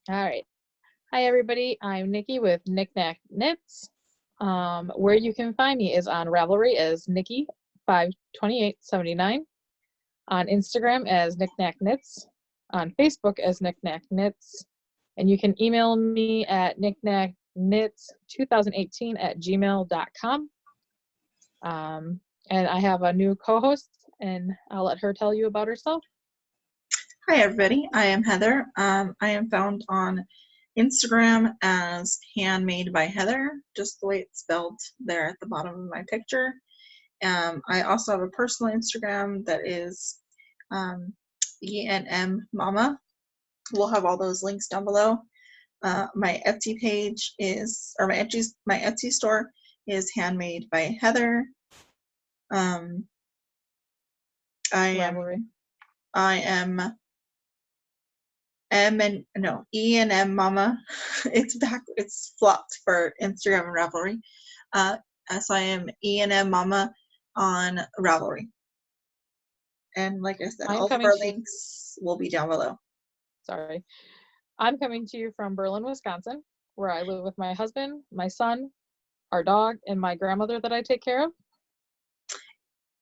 All right. Hi, everybody. I'm Nicci with Knick-Knack Knits. Where you can find me is on Ravelry as Nicci52879, on Instagram as Knick-Knack Knits, on Facebook as Knick-Knack Knits, and you can email me at knickknacknits2018@gmail.com. And I have a new co-host, and I'll let her tell you about herself. Hi everybody, I am Heather. I am found on Instagram as Handmade by Heather, just the way it's spelled there at the bottom of my picture. I also have a personal Instagram that is Enmmomma. We'll have all those links down below. My Etsy page is, or my Etsy store is Handmade by Heather. I am Enmmomma. It's flopped for Instagram and Ravelry. So I am Enmmomma on Ravelry. And like I said, all of our links will be down below. Sorry. I'm coming to you from Berlin, Wisconsin, where I live with my husband, my son, our dog, and my grandmother that I take care of.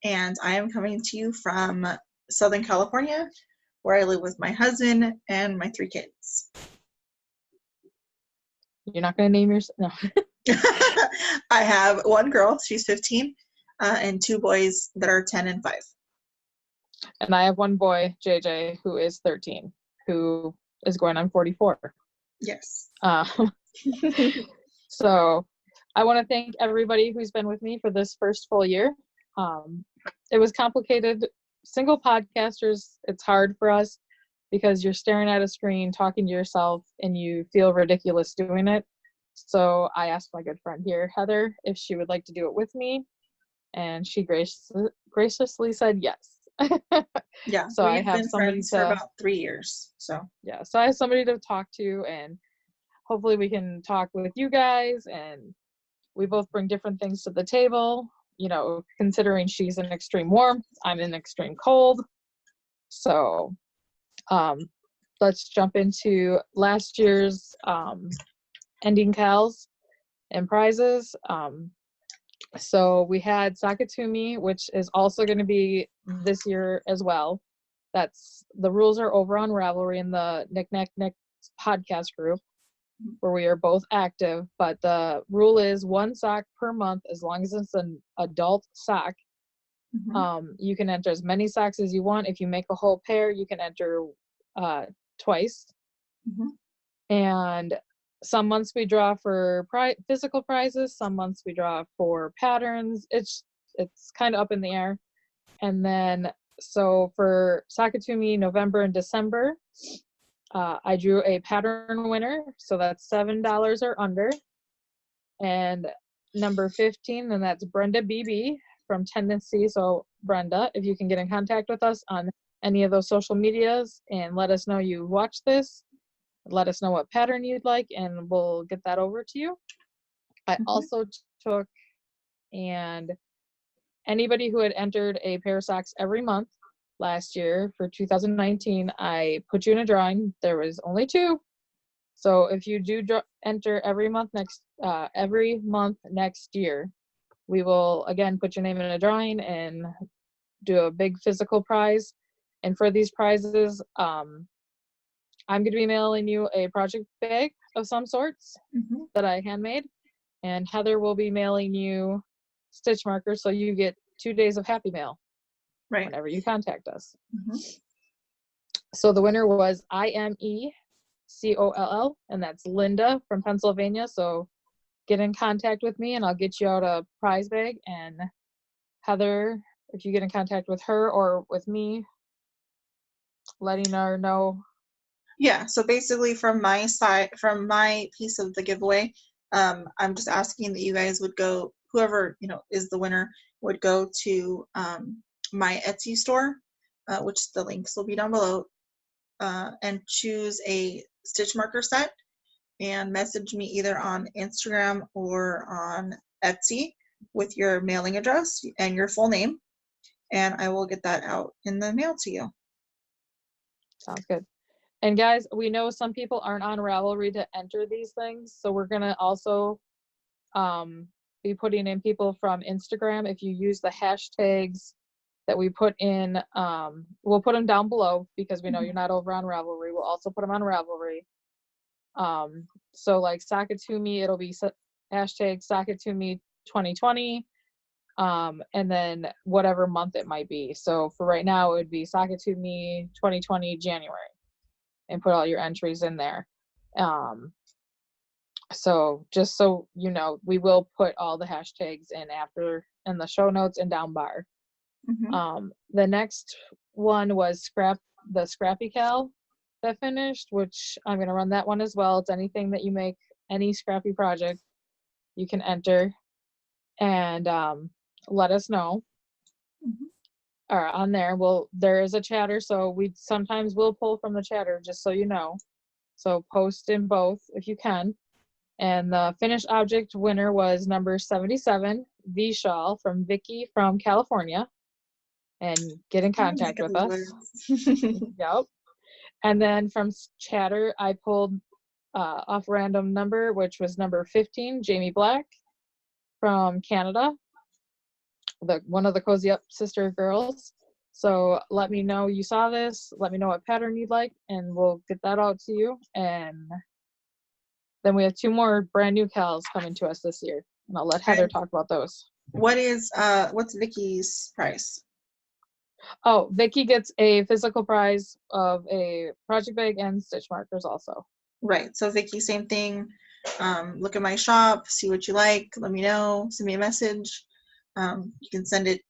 And I am coming to you from Southern California, where I live with my husband and my 3 kids. You're not going to name yourself? No. I have 1 girl, she's 15, and 2 boys that are 10 and 5. And I have 1 boy, JJ, who is 13, who is going on 44. Yes. So I want to thank everybody who's been with me for this first full year. It was complicated. Single podcasters, it's hard for us because you're staring at a screen, talking to yourself, and you feel ridiculous doing it. So I asked my good friend here, Heather, if she would like to do it with me, and she graciously said yes. Yeah, so I have somebody for about 3 years. So yeah, so I have somebody to talk to, and hopefully we can talk with you guys, and we both bring different things to the table. You know, considering she's in extreme warmth, I'm in extreme cold. So let's jump into last year's ending KALs and prizes. So we had Sakatumi, which is also going to be this year as well. The rules are over on Ravelry in the Knick-Knack Knits podcast group, where we are both active, but the rule is 1 sock per month as long as it's an adult sock. You can enter as many socks as you want. If you make a whole pair, you can enter twice. And some months we draw for physical prizes, some months we draw for patterns. It's kind of up in the air. And then so for Sakatumi, November and December, I drew a pattern winner, so that's $7 or under. And number 15, and that's Brenda BB from Tendency. So Brenda, if you can get in contact with us on any of those social medias and let us know you watched this, let us know what pattern you'd like, and we'll get that over to you. I also took, and anybody who had entered a pair of socks every month last year for 2019, I put you in a drawing. There was only 2. So if you do enter every month next year, we will again put your name in a drawing and do a big physical prize. And for these prizes, I'm going to be mailing you a project bag of some sorts that I handmade, and Heather will be mailing you stitch markers, so you get 2 days of Happy Mail whenever you contact us. So the winner was IMECOLL, and that's Linda from Pennsylvania. So get in contact with me and I'll get you out a prize bag. And Heather, if you get in contact with her or with me, letting her know. Yeah, so basically from my side, from my piece of the giveaway, I'm just asking that you guys would go, whoever, is the winner, would go to my Etsy store, which the links will be down below, and choose a stitch marker set and message me either on Instagram or on Etsy with your mailing address and your full name, and I will get that out in the mail to you. Sounds good. And guys, we know some people aren't on Ravelry to enter these things, so we're gonna also be putting in people from Instagram. If you use the hashtags that we put in, we'll put them down below because we know you're not over on Ravelry. We'll also put them on Ravelry. So like Sakatumi, it'll be hashtag Sakatumi 2020, and then whatever month it might be. So for right now, it would be Sakatumi 2020 January, and put all your entries in there. So just so you know, we will put all the hashtags in after in the show notes and down bar. The next one was the Scrappy KAL that finished, which I'm going to run that one as well. It's anything that you make, any scrappy project you can enter and let us know. Or on there, there is a chatter, so we sometimes will pull from the chatter, just so you know. So post in both if you can. And the finished object winner was number 77, V Shawl from Vicky from California. And get in contact with us. Yep. And then from chatter, I pulled off a random number, which was number 15, Jamie Black from Canada, one of the Cozy Up sister girls. So let me know you saw this. Let me know what pattern you'd like, and we'll get that out to you. And then we have 2 more brand new KALs coming to us this year, and I'll let Heather talk about those. What's Vicky's price? Oh, Vicky gets a physical prize of a project bag and stitch markers also. Right. So Vicky, same thing. Look at my shop, see what you like, let me know, send me a message. You can send it.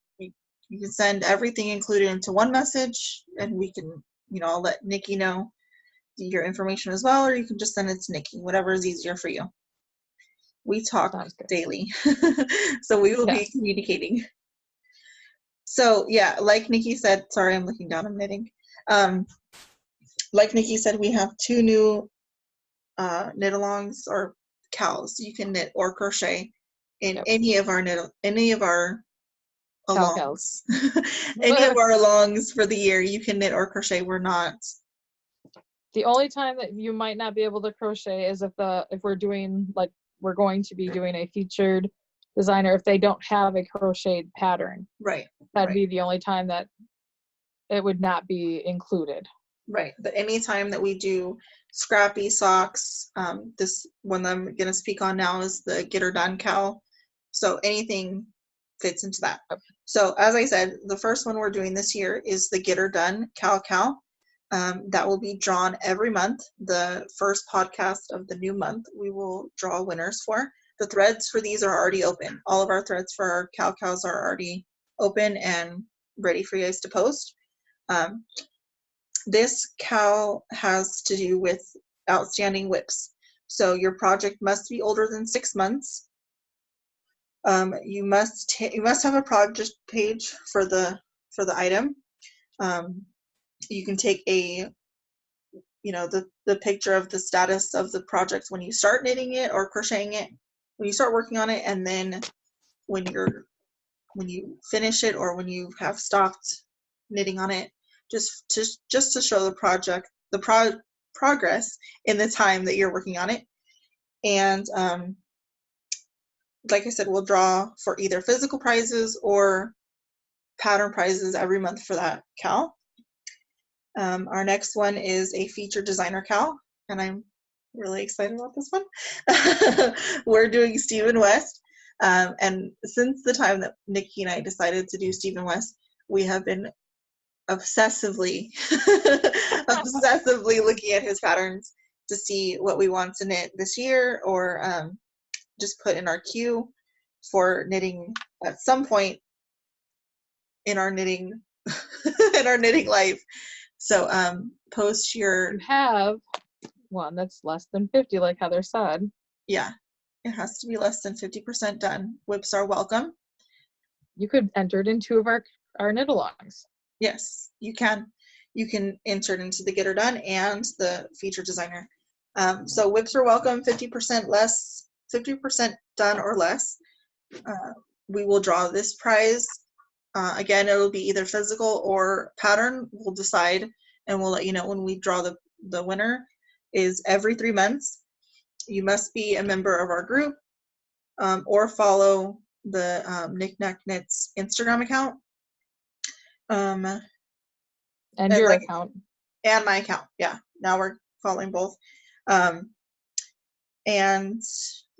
You can send everything included into one message, and we can, I'll let Nicci know your information as well, or you can just send it to Nicci, whatever is easier for you. We talk daily, so we will be communicating. So yeah, like Nicci said, sorry, I'm looking down, I'm knitting. Like Nicci said, we have 2 new knit-alongs or KALs. You can knit or crochet in any of our alongs. Any of our alongs for the year, you can knit or crochet. We're not. The only time that you might not be able to crochet is if we're doing, like, we're going to be doing a featured designer, if they don't have a crocheted pattern. Right. That'd be the only time that it would not be included. Right. But anytime that we do scrappy socks, this one I'm going to speak on now is the Get Her Done KAL. So anything fits into that. So as I said, the first one we're doing this year is the Get Her Done KAL. That will be drawn every month. The first podcast of the new month, we will draw winners for. The threads for these are already open. All of our threads for our KALs are already open and ready for you guys to post. This KAL has to do with outstanding WIPs. So your project must be older than 6 months. You must have a project page for the item. You can take the picture of the status of the project when you start knitting it or crocheting it, when you start working on it, and then when you finish it or when you have stopped knitting on it, just to show the progress in the time that you're working on it. And like I said, we'll draw for either physical prizes or pattern prizes every month for that KAL. Our next one is a featured designer KAL, and I'm really excited about this one. We're doing Stephen West, and since the time that Nicci and I decided to do Stephen West, we have been obsessively looking at his patterns to see what we want to knit this year, or just put in our queue for knitting at some point in our knitting life. So post your. You have one that's less than 50, like Heather said. Yeah, it has to be less than 50% done. WIPs are welcome. You could enter it in 2 of our knit-alongs. Yes, you can. You can enter it into the Get Her Done and the featured designer. So WIPs are welcome. 50% done or less. We will draw this prize. Again, it will be either physical or pattern. We'll decide, and we'll let you know when we draw the winner is every 3 months, you must be a member of our group or follow the Knick-Knack Knits Instagram account. And and your like, account. and my account. Yeah. Now we're following both. And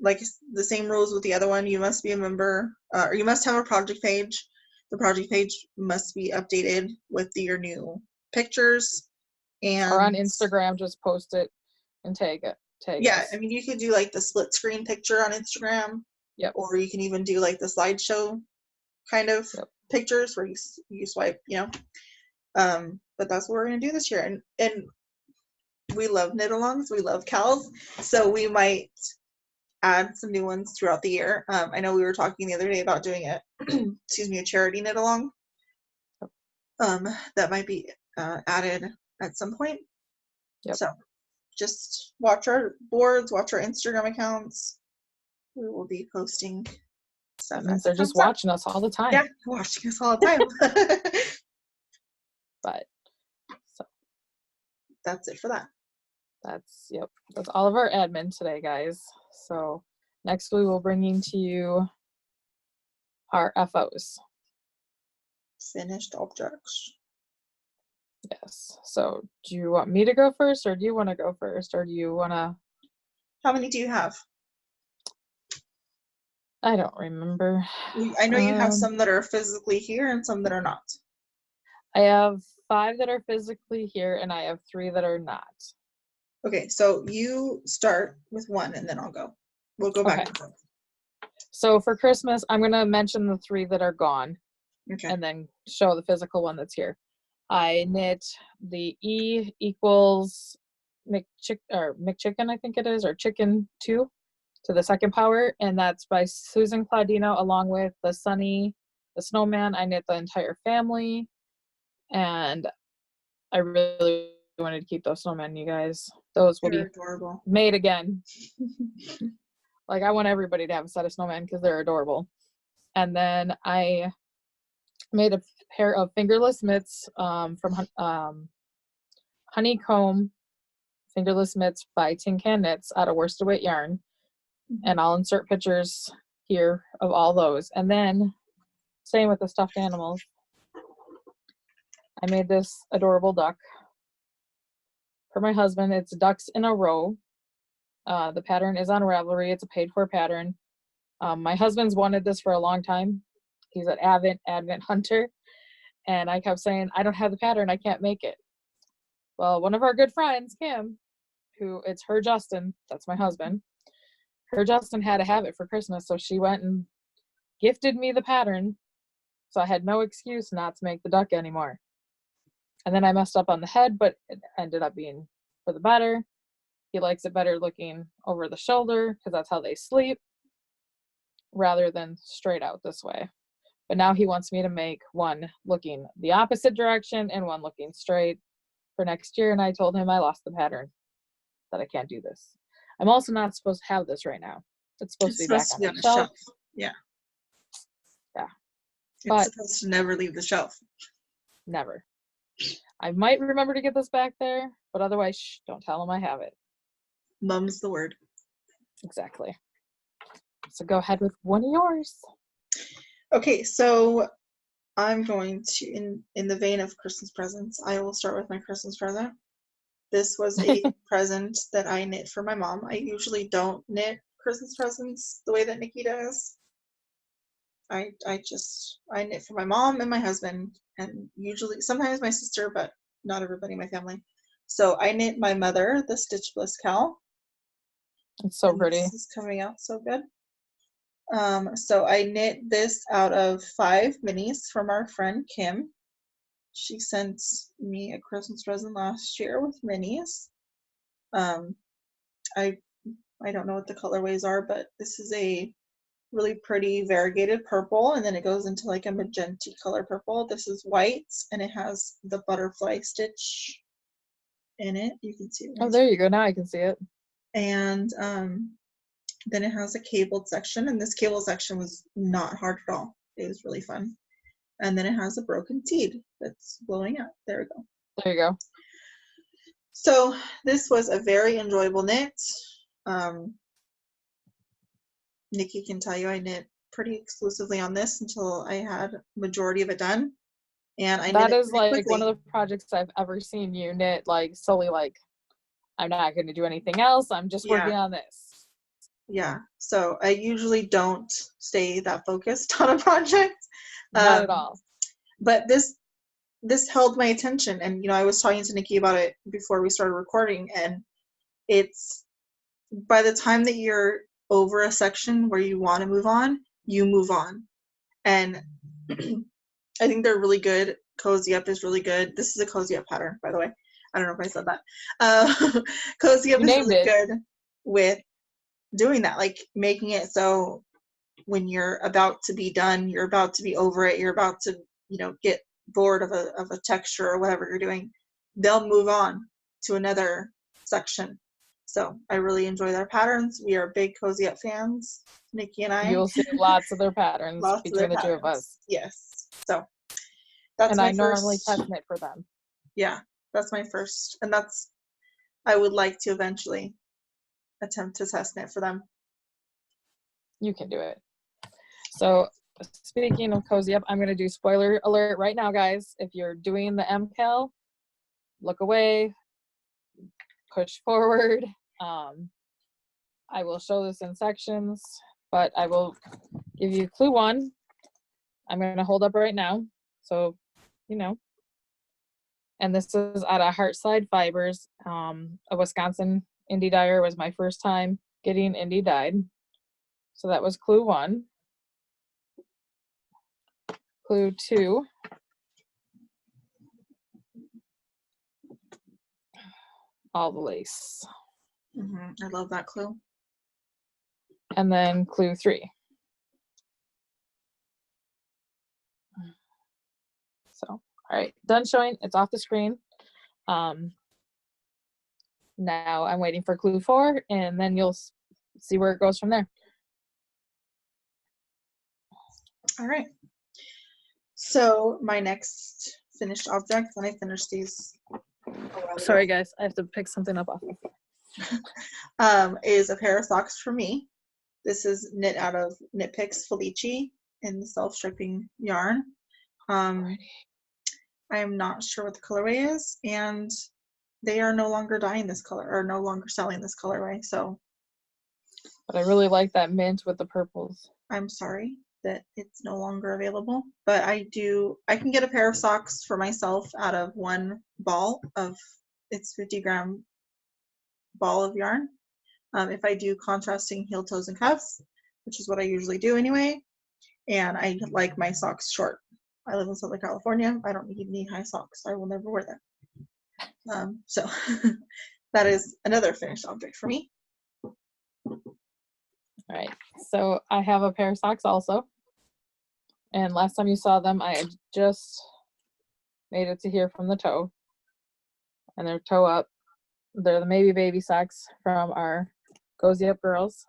like the same rules with the other one, you must be a member, or you must have a project page. The project page must be updated with your new pictures. And or on Instagram, just post it and tag yeah, us. I mean, you could do like the split screen picture on Instagram. Yep. Or you can even do like the slideshow kind of pictures where you swipe, you know. But that's what we're gonna do this year. And we love knit-alongs, we love KALs, so we might add some new ones throughout the year. I know we were talking the other day about doing a a charity knit-along. That might be added at some point. Yep. So just watch our boards, watch our Instagram accounts. We will be posting stuff. They're just watching us all the time. Yeah, watching us all the time. But so that's it for that. That's all of our admin today, guys. So next we will bring to you our FOs. Finished objects. Yes. So do you want me to go first, or do you want to go first, or do you want to? How many do you have? I don't remember. I know you have some that are physically here and some that are not. I have 5 that are physically here, and I have 3 that are not. Okay, so you start with 1, and then I'll go. We'll go back. Okay. So for Christmas, I'm going to mention the 3 that are gone, and then show the physical one that's here. I knit the E equals McChicken, I think it is, or Chicken 2 to the second power, and that's by Susan Claudino, along with the Sunny, the Snowman. I knit the entire family, and I really wanted to keep those snowmen, you guys. Those will be adorable. Made again. Like, I want everybody to have a set of snowmen because they're adorable. And then I made a pair of fingerless mitts from Honeycomb fingerless mitts by Tin Can Knits out of worsted weight yarn. And I'll insert pictures here of all those. And then same with the stuffed animals. I made this adorable duck for my husband. It's ducks in a row. The pattern is on Ravelry. It's a paid for pattern. My husband's wanted this for a long time. He's an Advent hunter. And I kept saying, I don't have the pattern. I can't make it. Well, one of our good friends, Kim, it's her Justin, that's my husband. Her Justin had to have it for Christmas. So she went and gifted me the pattern. So I had no excuse not to make the duck anymore. And then I messed up on the head, but it ended up being for the better. He likes it better looking over the shoulder because that's how they sleep rather than straight out this way. But now he wants me to make one looking the opposite direction and one looking straight for next year. And I told him I lost the pattern, that I can't do this. I'm also not supposed to have this right now. It's supposed to be back on the shelf. Yeah. Yeah. It's supposed to never leave the shelf. Never. I might remember to get this back there, but otherwise, shh, don't tell him I have it. Mum's the word. Exactly. So go ahead with one of yours. Okay, so I'm going to, in the vein of Christmas presents, I will start with my Christmas present. This was a present that I knit for my mom. I usually don't knit Christmas presents the way that Nicci does. I knit for my mom and my husband, and usually, sometimes my sister, but not everybody in my family. So I knit my mother the Stitch Bliss KAL. It's so pretty. This is coming out so good. So I knit this out of 5 minis from our friend Kim. She sent me a Christmas present last year with minis. I don't know what the colorways are, but this is a really pretty variegated purple, and then it goes into like a magenta color purple. This is white, and it has the butterfly stitch in it. You can see it. Oh, there you go. Now I can see it. And then it has a cabled section, and this cable section was not hard at all. It was really fun. And then it has a broken seed that's blowing out. There we go. There you go. So this was a very enjoyable knit. Nicci can tell you I knit pretty exclusively on this until I had majority of it done, and I knit That it is pretty like one quickly. of the projects I've ever seen you knit, like solely like, I'm not going to do anything else. I'm just Yeah, working on this. yeah. So I usually don't stay that focused on a project, Not at um, all. but this held my attention, and you know I was talking to Nicci about it before we started recording, and it's by the time that you're over a section where you want to move on, you move on, and I think they're really good. Cozy Up is really good. This is a Cozy Up pattern, by the way. I don't know if I said that. Cozy Up You is named really it. good with doing that, like making it so when you're about to be done, you're about to be over it, you're about to, you know, get bored of a texture or whatever you're doing, they'll move on to another section. So I really enjoy their patterns. We are big Cozy Up fans, Nicci and I. You'll see lots of their patterns Lots of their between the two of patterns. us. Yes. So that's And my I normally first. test knit for them. Yeah, that's my first, and that's I would like to eventually attempt to test knit for them. You can do it. So speaking of Cozy Up, I'm going to do spoiler alert right now, guys. If you're doing the KAL, look away, push forward. I will show this in sections, but I will give you clue 1. I'm going to hold up right now, so you know. And this is out of Heartside Fibers. A Wisconsin indie dyer. Was my first time getting indie dyed. So that was clue 1. Clue 2. All the lace. I love that clue. And then clue 3. So, all right, done showing. It's off the screen. Now I'm waiting for clue 4, and then you'll see where it goes from there. All right. So my next finished object, when I finished these Sorry, guys. I have to pick something up off the floor. is a pair of socks for me. This is knit out of Knit Picks Felici in the self-striping yarn. I am not sure what the colorway is, and they are no longer dyeing this color, or no longer selling this colorway, so. But I really like that mint with the purples. I'm sorry that it's no longer available, but I can get a pair of socks for myself out of one ball of, it's 50-gram ball of yarn. If I do contrasting heel, toes, and cuffs, which is what I usually do anyway, and I like my socks short. I live in Southern California. I don't need knee-high socks. I will never wear them. So that is another finished object for me. All right, so I have a pair of socks also. And last time you saw them, I had just made it to here from the toe. And they're toe up. They're the Maybe Baby socks from our Cozy Up girls.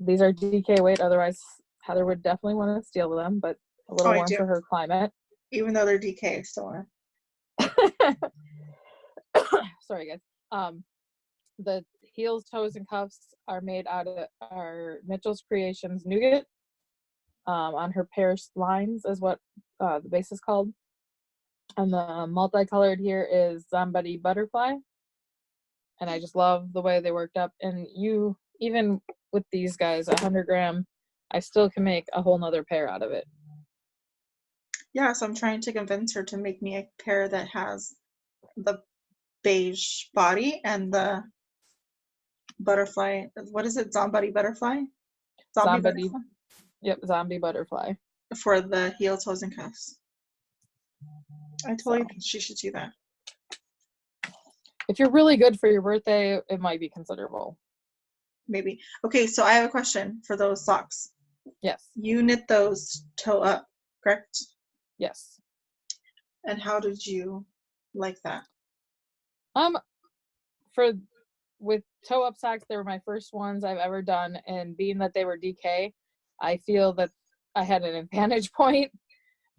These are DK weight, otherwise Heather would definitely want to steal them, but a little warm for her climate. Even though they're DK, still. Sorry, guys. The heels, toes, and cuffs are made out of our Mitchell's Creations Nougat. On her Paris lines is what the base is called. And the multicolored here is Zombie Butterfly. And I just love the way they worked up. And you, even with these guys, 100-gram, I still can make a whole nother pair out of it. Yeah, so I'm trying to convince her to make me a pair that has the beige body and the butterfly. What is it? Zombie butterfly? Zombie butterfly? Yep, Zombie Butterfly. For the heel, toes, and cuffs. I totally think she should do that. If you're really good for your birthday, it might be considerable. Maybe. Okay, so I have a question for those socks. Yes. You knit those toe up, correct? Yes. And how did you like that? With toe up socks, they were my first ones I've ever done, and being that they were DK, I feel that I had an advantage point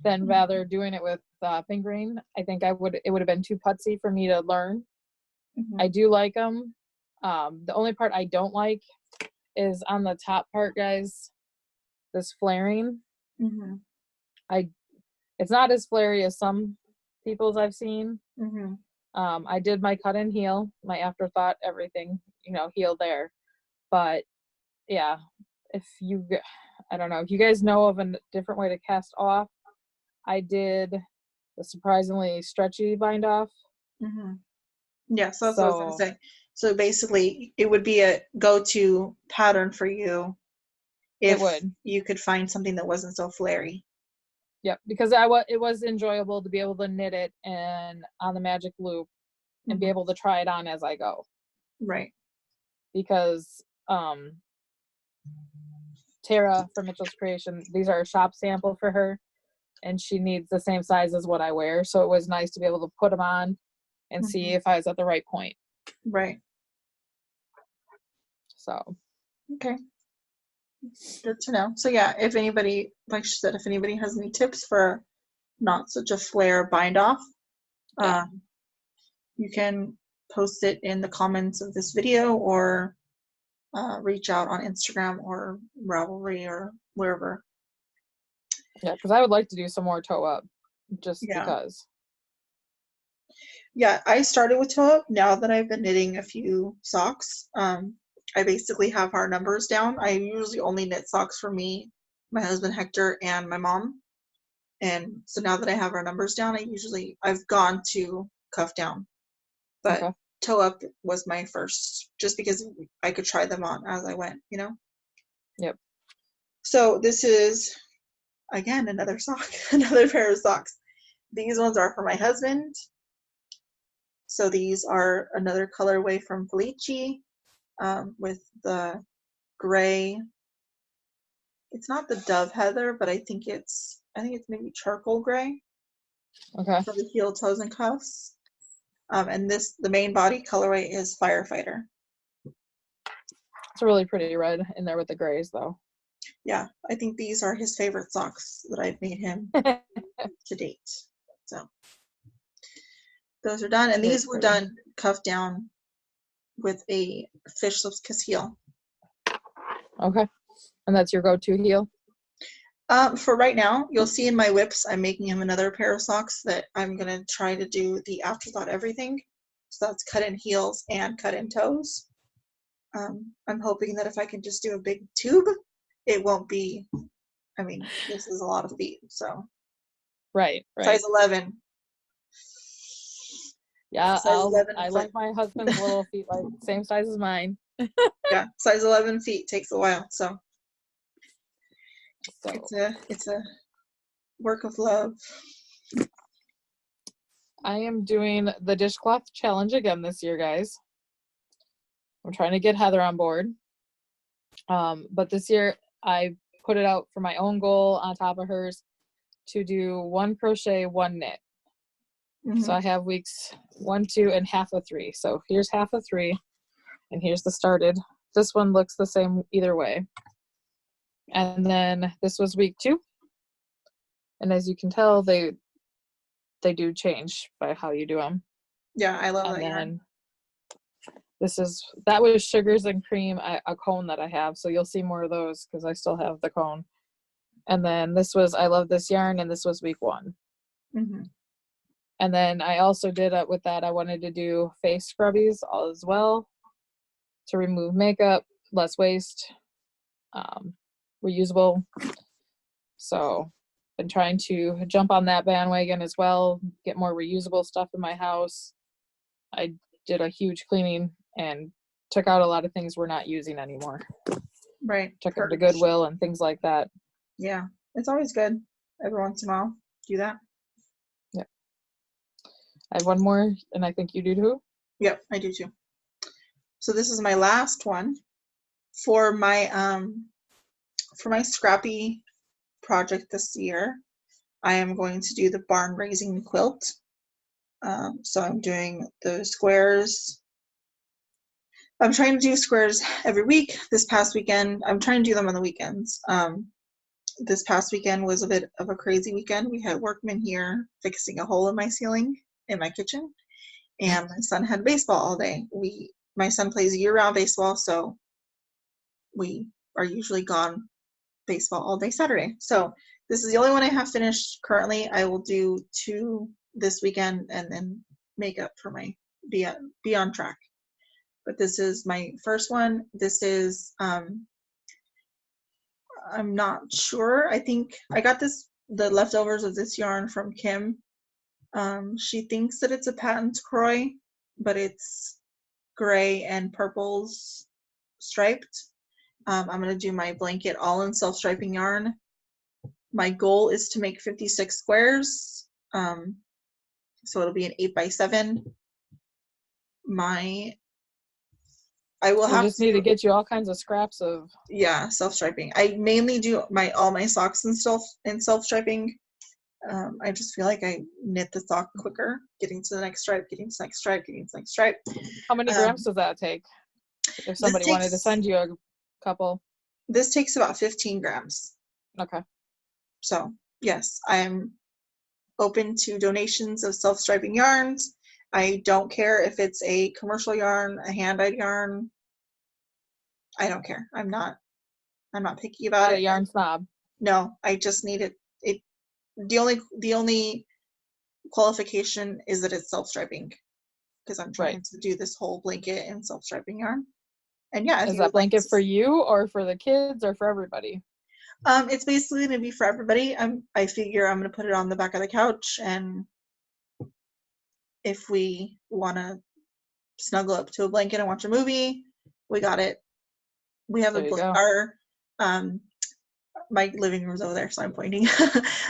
than rather doing it with fingering. I think it would have been too putsy for me to learn. Mm-hmm. I do like them. The only part I don't like is on the top part, guys, this flaring. Mm-hmm. It's not as flary as some people's I've seen. Mm-hmm. I did my cut and heal, my afterthought, everything, heal there. But yeah, I don't know, if you guys know of a different way to cast off, I did the surprisingly stretchy bind off. Mm-hmm. Yeah, so that's what I was So gonna say. So basically, it would be a go-to pattern for you it if would. you could find something that wasn't so flary. Yep, because it was enjoyable to be able to knit it and on the magic loop and be Mm-hmm. able to try it on as I go. Right. Because Tara from Mitchell's Creation, these are a shop sample for her, and she needs the same size as what I wear. So it was nice to be able to put them on and see Mm-hmm. if I was at the right point. Right. So Okay. Good to know. So yeah, if anybody, like she said, if anybody has any tips for not such a flare bind off, yeah. you can post it in the comments of this video or reach out on Instagram or Ravelry or wherever. Yeah, because I would like to do some more toe up, just Yeah. because. Yeah, I started with toe up. Now that I've been knitting a few socks, I basically have our numbers down. I usually only knit socks for me, my husband Hector, and my mom. And so now that I have our numbers down, I've gone to cuff down. But Okay. toe up was my first, just because I could try them on as I went, Yep. So this is, again, another sock, another pair of socks. These ones are for my husband. So these are another colorway from Felici, with the gray. It's not the dove heather, but I think it's maybe charcoal gray Okay. for the heel, toes, and cuffs. And the main body colorway is Firefighter. It's a really pretty red in there with the grays, though. Yeah, I think these are his favorite socks that I've made him to date. So those are done, and Very these were pretty. done cuffed down with a fish lips kiss heel. Okay. And that's your go-to heel? For right now, you'll see in my whips, I'm making him another pair of socks that I'm gonna try to do the afterthought everything. So that's cut in heels and cut in toes. I'm hoping that if I can just do a big tube, it won't be, this is a lot of feet, so. Right. Size 11. Yeah, Size 11 I foot. like my husband's little feet, like same size as mine. Yeah, size 11 feet takes a while, so. So It's a work of love. I am doing the dishcloth challenge again this year, guys. I'm trying to get Heather on board. But this year I put it out for my own goal on top of hers to do 1 crochet, 1 knit. Mm-hmm. So I have weeks 1, 2, and half of 3. So here's half of 3, and here's the started. This one looks the same either way. And then this was week 2. And as you can tell, they do change by how you do them. Yeah, I love that And yarn. then that was sugars and cream, a cone that I have. So you'll see more of those because I still have the cone. And then this was I love this yarn, and this was week 1. Mm-hmm. And then I also did with that, I wanted to do face scrubbies as well to remove makeup, less waste, reusable. So been trying to jump on that bandwagon as well, get more reusable stuff in my house. I did a huge cleaning and took out a lot of things we're not using anymore. Right. Took them to Goodwill and things like that. Yeah, it's always good every once in a while do that. Yep. I have one more, and I think you do too. Yep, I do too. So this is my last one for my scrappy project this year. I am going to do the barn raising quilt. So I'm doing the squares. I'm trying to do squares every week. This past weekend, I'm trying to do them on the weekends. this past weekend was a bit of a crazy weekend. We had workmen here fixing a hole in my ceiling in my kitchen, and my son had baseball all day. My son plays year-round baseball, so we are usually gone baseball all day Saturday. So this is the only one I have finished currently. I will do 2 this weekend and then make up for my be on track. But this is my first one. This is I'm not sure. I think I got the leftovers of this yarn from Kim. She thinks that it's a patent croy, but it's gray and purples striped. I'm going to do my blanket all in self-striping yarn. My goal is to make 56 squares. So it'll be an 8x7. I will have just need to get you all kinds of scraps of. Yeah, self-striping. I mainly do all my socks in self-striping. I just feel like I knit the sock quicker, getting to the next stripe, getting to the next stripe, getting to the next stripe. How many grams does that take? If somebody wanted to send you a couple. This takes about 15 grams. Okay. So yes, I am open to donations of self-striping yarns. I don't care if it's a commercial yarn, a hand-dyed yarn. I don't care. I'm not picky about it. Yarn snob. No, I just need it. The only qualification is that it's self-striping, because I'm trying to do this whole blanket in self-striping yarn. And yeah, is that blanket for you or for the kids or for everybody? It's basically going to be for everybody. I figure I'm going to put it on the back of the couch, and if we want to snuggle up to a blanket and watch a movie, we got it. We have my living room's over there, so I'm pointing.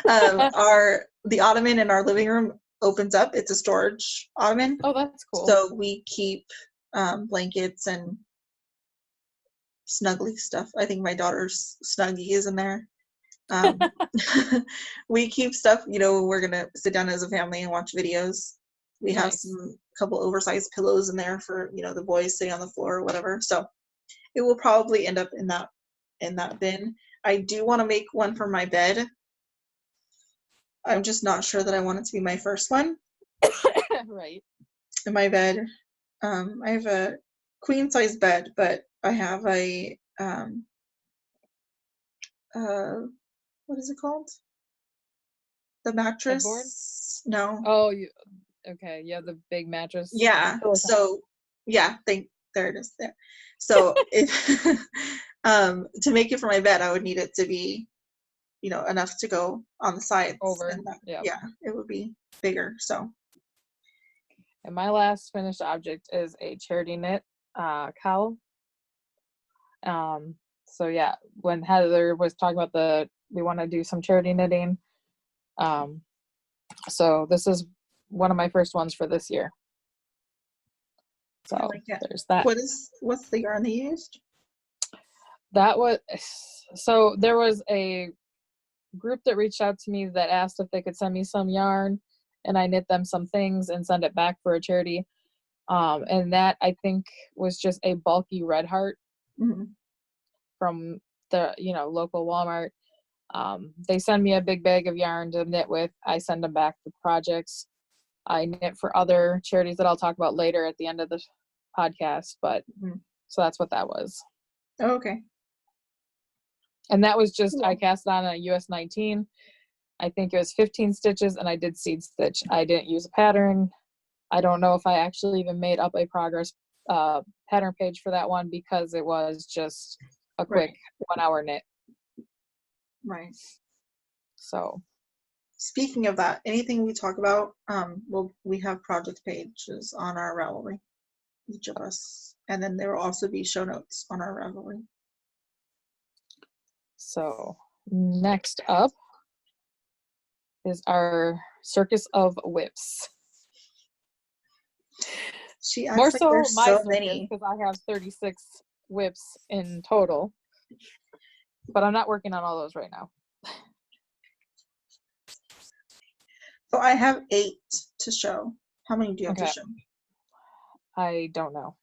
The ottoman in our living room opens up. It's a storage ottoman. Oh, that's cool. So we keep blankets and snuggly stuff. I think my daughter's Snuggie is in there. We keep stuff, we're gonna sit down as a family and watch videos. We have a couple oversized pillows in there for the boys sitting on the floor or whatever. So it will probably end up in that bin. I do want to make one for my bed. I'm just not sure that I want it to be my first one. Right. In my bed, I have a queen size bed, but I have a what is it called? The mattress? Headboard? No. Oh, okay. Yeah, the big mattress. Yeah. So yeah, there it is there. So to make it for my bed, I would need it to be, enough to go on the sides. Over. And it would be bigger. So. And my last finished object is a charity knit KAL. So yeah, when Heather was talking about we want to do some charity knitting. So this is one of my first ones for this year. So there's that. What's the yarn they used? So there was a group that reached out to me that asked if they could send me some yarn, and I knit them some things and send it back for a charity. And that I think was just a bulky red heart from the local Walmart. They send me a big bag of yarn to knit with. I send them back for projects. I knit for other charities that I'll talk about later at the end of the podcast. But so that's what that was. Oh, okay. And that was just, I cast on a US 19. I think it was 15 stitches, and I did seed stitch. I didn't use a pattern. I don't know if I actually even made up a progress pattern page for that one, because it was just a quick 1 hour knit. Right. So. Speaking of that, anything we talk about, we have project pages on our Ravelry, each of us. And then there will also be show notes on our Ravelry. So next up is our circus of whips. She acts More like so there's my so circus, many. because I have 36 whips in total, but I'm not working on all those right now. So I have 8 to show. How many do you have to show? I don't know.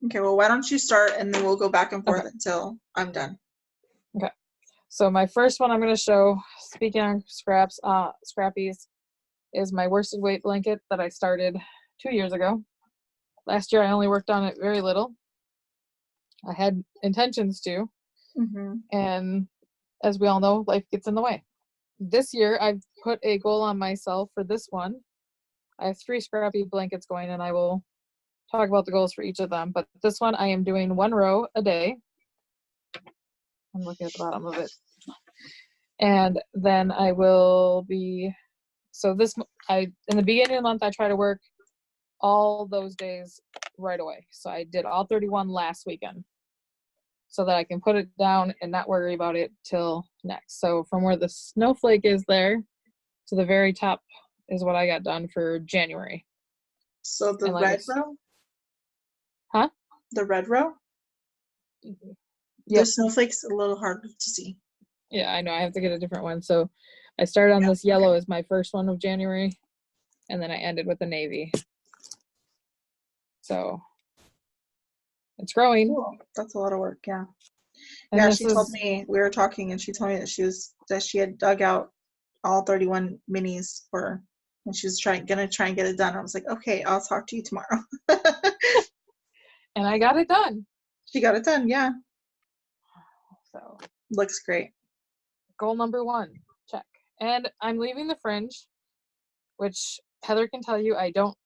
Okay, well, why don't you start, and then we'll go back and forth until I'm done. Okay. So my first one I'm going to show, speaking on scrappies, is my worsted weight blanket that I started 2 years ago. Last year I only worked on it very little. I had intentions to, and as we all know, life gets in the way. This year I've put a goal on myself for this one. I have 3 scrappy blankets going, and I will talk about the goals for each of them. But this one I am doing 1 row a day. I'm looking at the bottom of it. And then I will be, so this, in the beginning of the month, I try to work all those days right away. So I did all 31 last weekend so that I can put it down and not worry about it till next. So from where the snowflake is there to the very top is what I got done for January. So the like red row? Huh? The red row? Yep. The snowflake's a little hard to see. Yeah, I know. I have to get a different one. So I started on this yellow as my first one of January, and then I ended with the navy. So it's growing. Cool. That's a lot of work, yeah. And yeah, she told me, we were talking, and she told me that she had dug out all 31 minis for, and she was gonna try and get it done. I was like, okay, I'll talk to you tomorrow. And I got it done. She got it done, yeah. So looks great. Goal number 1, check. And I'm leaving the fringe, which Heather can tell you I don't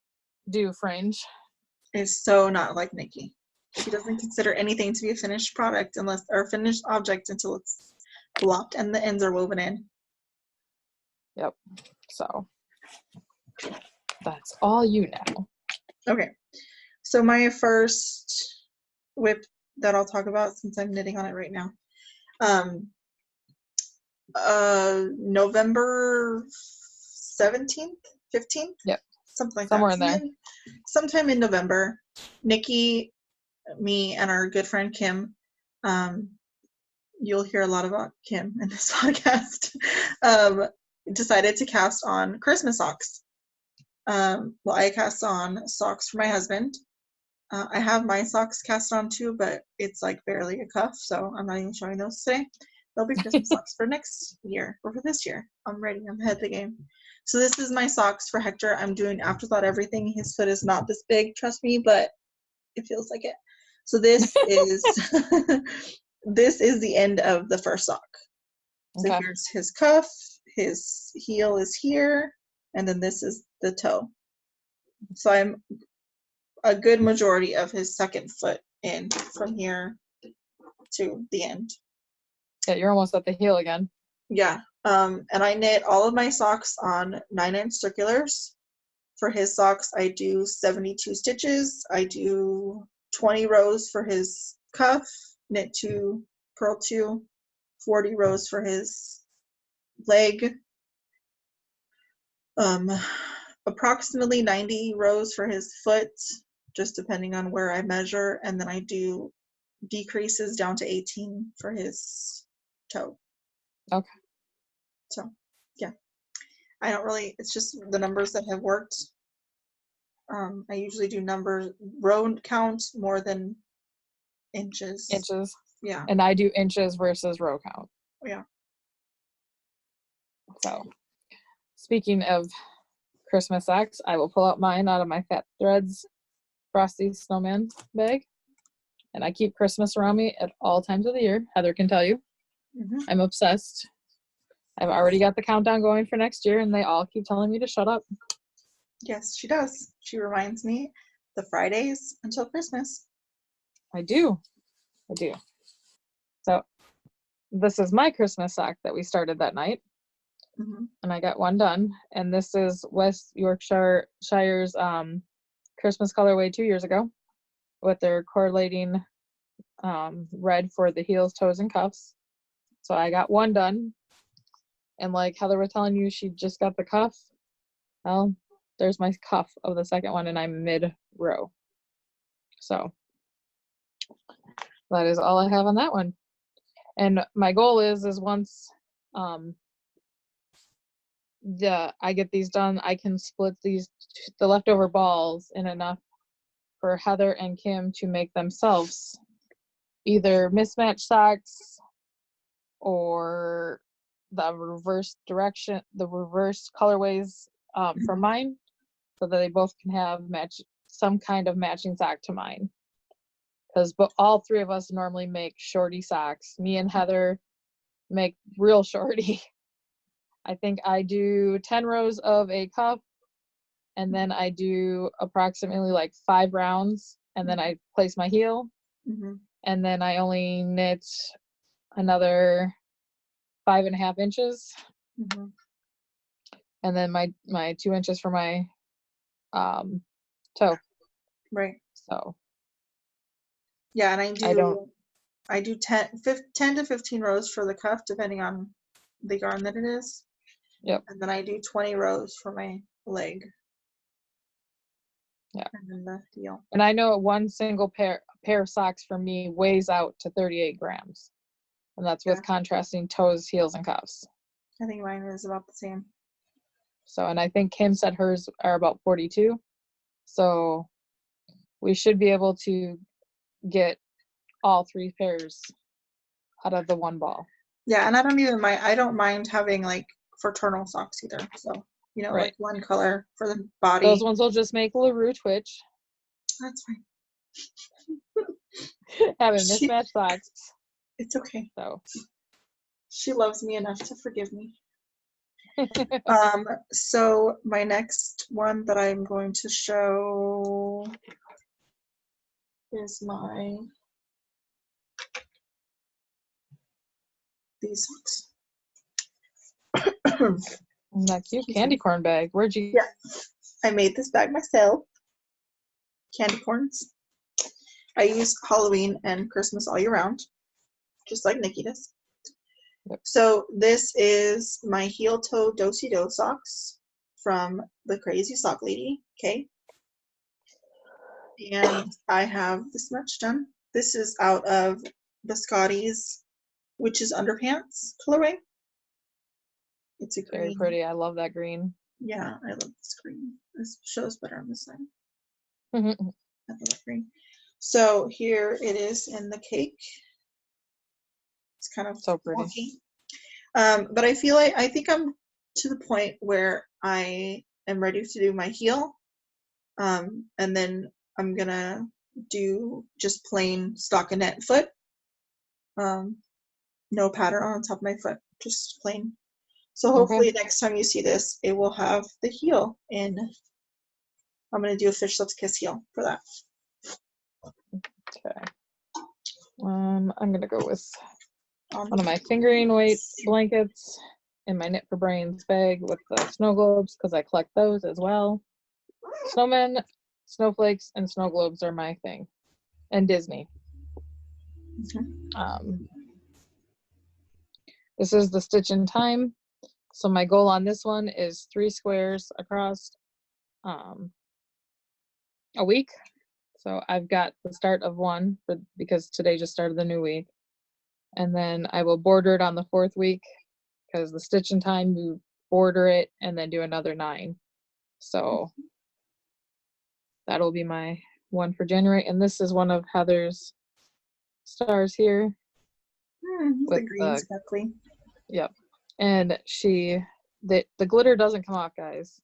do fringe. It's so not like Nicci. She doesn't consider anything to be a finished product or finished object until it's blocked and the ends are woven in. Yep. So that's all you know. Okay. So my first whip that I'll talk about, since I'm knitting on it right now, November 17th, 15th? Yep. Something like Somewhere that. in there. Sometime in November, Nicci, me, and our good friend Kim, you'll hear a lot about Kim in this podcast, decided to cast on Christmas socks. Well, I cast on socks for my husband. I have my socks cast on too, but it's like barely a cuff, so I'm not even showing those today. They'll be Christmas socks for next year, or for this year. I'm ready. I'm ahead of the game. So this is my socks for Hector. I'm doing afterthought everything. His foot is not this big, trust me, but it feels like it. So this is this is the end of the first sock. So Okay. here's his cuff, his heel is here, and then this is the toe. So I'm a good majority of his second foot in from here to the end. Yeah, you're almost at the heel again. Yeah. And I knit all of my socks on 9-inch circulars. For his socks, I do 72 stitches. I do 20 rows for his cuff, knit 2, purl 2, 40 rows for his leg, approximately 90 rows for his foot, just depending on where I measure, and then I do decreases down to 18 for his toe. Okay. So, yeah. I don't really, it's just the numbers that have worked. I usually do row count more than inches. Inches. Yeah. And I do inches versus row count. Yeah. So, speaking of Christmas socks, I will pull out mine out of my Fat Threads Frosty Snowman bag. And I keep Christmas around me at all times of the year. Heather can tell you. Mm-hmm. I'm obsessed. I've already got the countdown going for next year, and they all keep telling me to shut up. Yes, she does. She reminds me the Fridays until Christmas. I do. So this is my Christmas sock that we started that night. Mm-hmm. And I got one done. And this is West Yorkshire's Christmas colorway 2 years ago with their correlating red for the heels, toes, and cuffs. So I got one done. And like Heather was telling you, she just got the cuff. Well, there's my cuff of the second one, and I'm mid-row. So that is all I have on that one. And my goal is once I get these done, I can split the leftover balls in enough for Heather and Kim to make themselves either mismatched socks or the reverse direction, the reverse colorways for mine, so that they both can have some kind of matching sock to mine. Because all three of us normally make shorty socks. Me and Heather make real shorty. I think I do 10 rows of a cuff, and then I do approximately like 5 rounds, and then I place my heel, and then I only knit another 5.5 inches, and then my 2 inches for my toe. Right. So yeah, and I do 10 to 15 rows for the cuff, depending on the yarn that it is. Yep. And then I do 20 rows for my leg. Yeah. And then the heel. And I know one single pair of socks for me weighs out to 38 grams. And that's with contrasting toes, heels, and cuffs. I think mine is about the same. So, and I think Kim said hers are about 42. So we should be able to get all 3 pairs out of the one ball. Yeah, and I don't mind having like fraternal socks either. So, you know, like one color for the body. Those ones will just make LaRue twitch. That's fine. Having mismatched socks. It's okay. So she loves me enough to forgive me. So my next one that I'm going to show is these socks. That cute candy corn bag. Where'd you? Yeah, I made this bag myself. Candy corns. I use Halloween and Christmas all year round, just like Nicci does. Yep. So this is my heel toe do-si-do socks from the Crazy Sock Lady, okay? And I have this much done. This is out of the Scotty's Witches Underpants colorway. It's a green. Very pretty. I love that green. Yeah, I love this green. This shows better on this side. I love that green. So here it is in the cake. It's kind of so pretty. Wonky. But I think I'm to the point where I am ready to do my heel. And then I'm gonna do just plain stockinette foot. No pattern on top of my foot, just plain. So hopefully next time you see this, it will have the heel in. I'm gonna do a fish lips kiss heel for that. Okay. I'm gonna go with one of my fingering weight blankets in my Knit for Brains bag with the snow globes, because I collect those as well. Snowmen, snowflakes, and snow globes are my thing, and Disney. This is the Stitch in Time. So my goal on this one is 3 squares across a week. So I've got the start of one because today just started the new week. And then I will border it on the 4th week, because the Stitch in Time, you border it and then do another 9. So that'll be my one for January. And this is one of Heather's stars here. With the green sparkly. Yep. And the glitter doesn't come off, guys.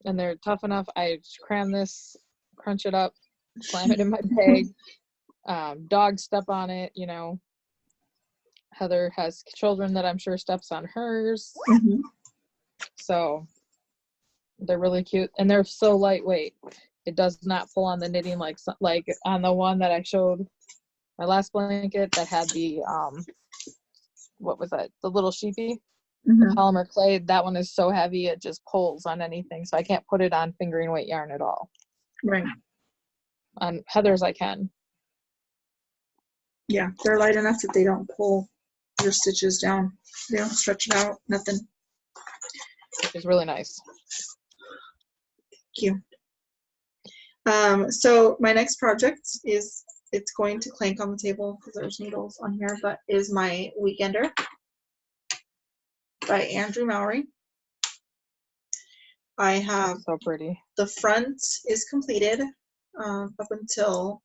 And they're tough enough. I cram this, crunch it up, slam it in my bag. Dogs step on it, you know. Heather has children that I'm sure steps on hers. So they're really cute, and they're so lightweight. It does not pull on the knitting like on the one that I showed, my last blanket that had the what was that, the little sheepy, the polymer clay. That one is so heavy it just pulls on anything, so I can't put it on fingering weight yarn at all. Right. On Heather's I can. Yeah, they're light enough that they don't pull your stitches down. They don't stretch it out, nothing. Which is really nice. Thank you. So my next project is, it's going to clank on the table because there's needles on here, but is my Weekender by Andrew Mowry. I have so pretty. The front is completed up until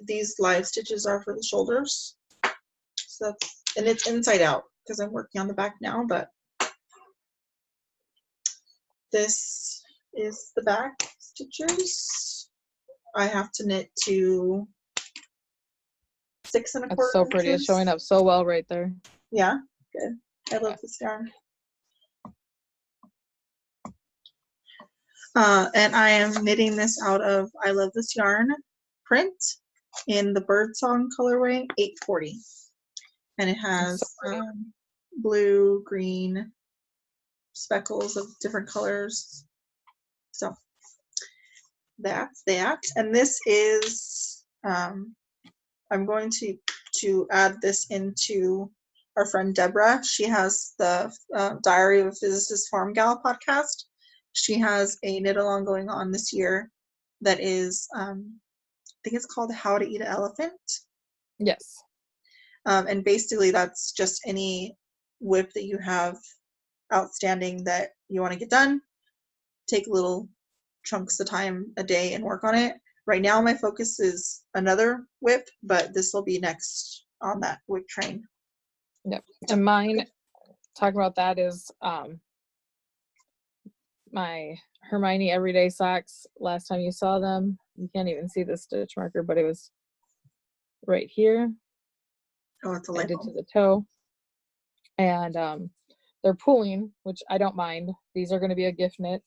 these live stitches are for the shoulders. So that's and it's inside out because I'm working on the back now, but this is the back stitches. I have to knit to 6 1/4 That's so pretty. It's inches. showing up so well right there. Yeah, good. I love this yarn. And I am knitting this out of I Love This Yarn print in the Birdsong colorway 840. And it has blue, green speckles of different colors. So that's that. And this is, I'm going to add this into our friend Deborah. She has the Diary of a Physicist Farm Gal podcast. She has a knit along going on this year that is, I think it's called How to Eat an Elephant. Yes. And basically that's just any WIP that you have outstanding that you want to get done. Take little chunks of time a day and work on it. Right now my focus is another WIP, but this will be next on that WIP train. Yep. And mine, talking about that, is my Hermione Everyday Socks. Last time you saw them, you can't even see the stitch marker, but it was right here. Oh, it's a I did label. to the toe. And they're pooling, which I don't mind. These are going to be a gift knit.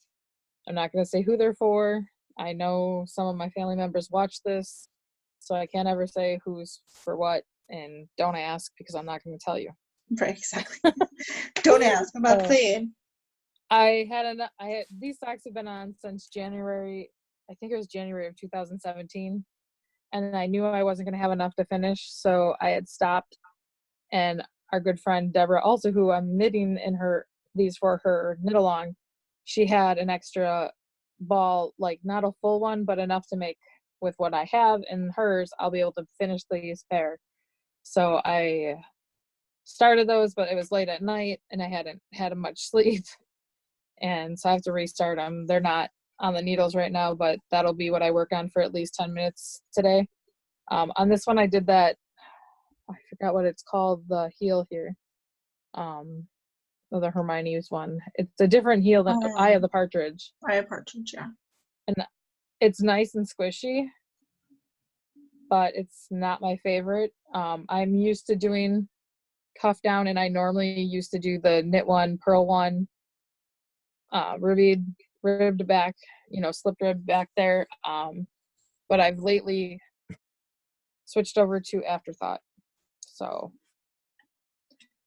I'm not going to say who they're for. I know some of my family members watch this, so I can't ever say who's for what, and don't ask because I'm not going to tell you. Right, exactly. Don't ask. I'm not saying. These socks have been on since January. I think it was January of 2017, and I knew I wasn't going to have enough to finish, so I had stopped. And our good friend Deborah, also who I'm knitting in these for her knit along, she had an extra ball, like not a full one, but enough to make with what I have in hers. I'll be able to finish these pair. So I started those, but it was late at night and I hadn't had much sleep, and so I have to restart them. They're not on the needles right now, but that'll be what I work on for at least 10 minutes today. On this one I did that, I forgot what it's called, the heel here. The Hermione's one. It's a different heel than Eye of the Partridge. Eye of Partridge, yeah. And it's nice and squishy, but it's not my favorite. I'm used to doing cuff down, and I normally used to do the knit one, purl one, ribbed back, slipped rib back there. But I've lately switched over to Afterthought. So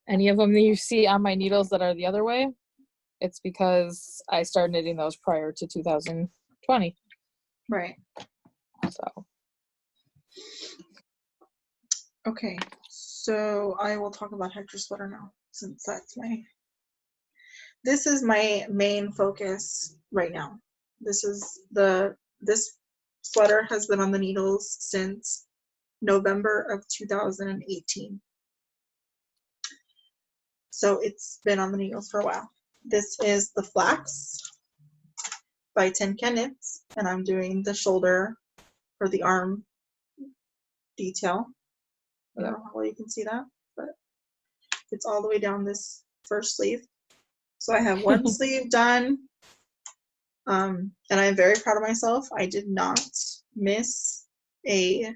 any of them that you see on my needles that are the other way, it's because I started knitting those prior to 2020. Right. So. Okay, so I will talk about Hector's sweater now, since this is my main focus right now. This sweater has been on the needles since November of 2018. So it's been on the needles for a while. This is the Flax by Tin Can Knits, and I'm doing the shoulder or the arm detail. I don't know how well you can see that, but it's all the way down this first sleeve. So I have one sleeve done, and I'm very proud of myself. I did not miss a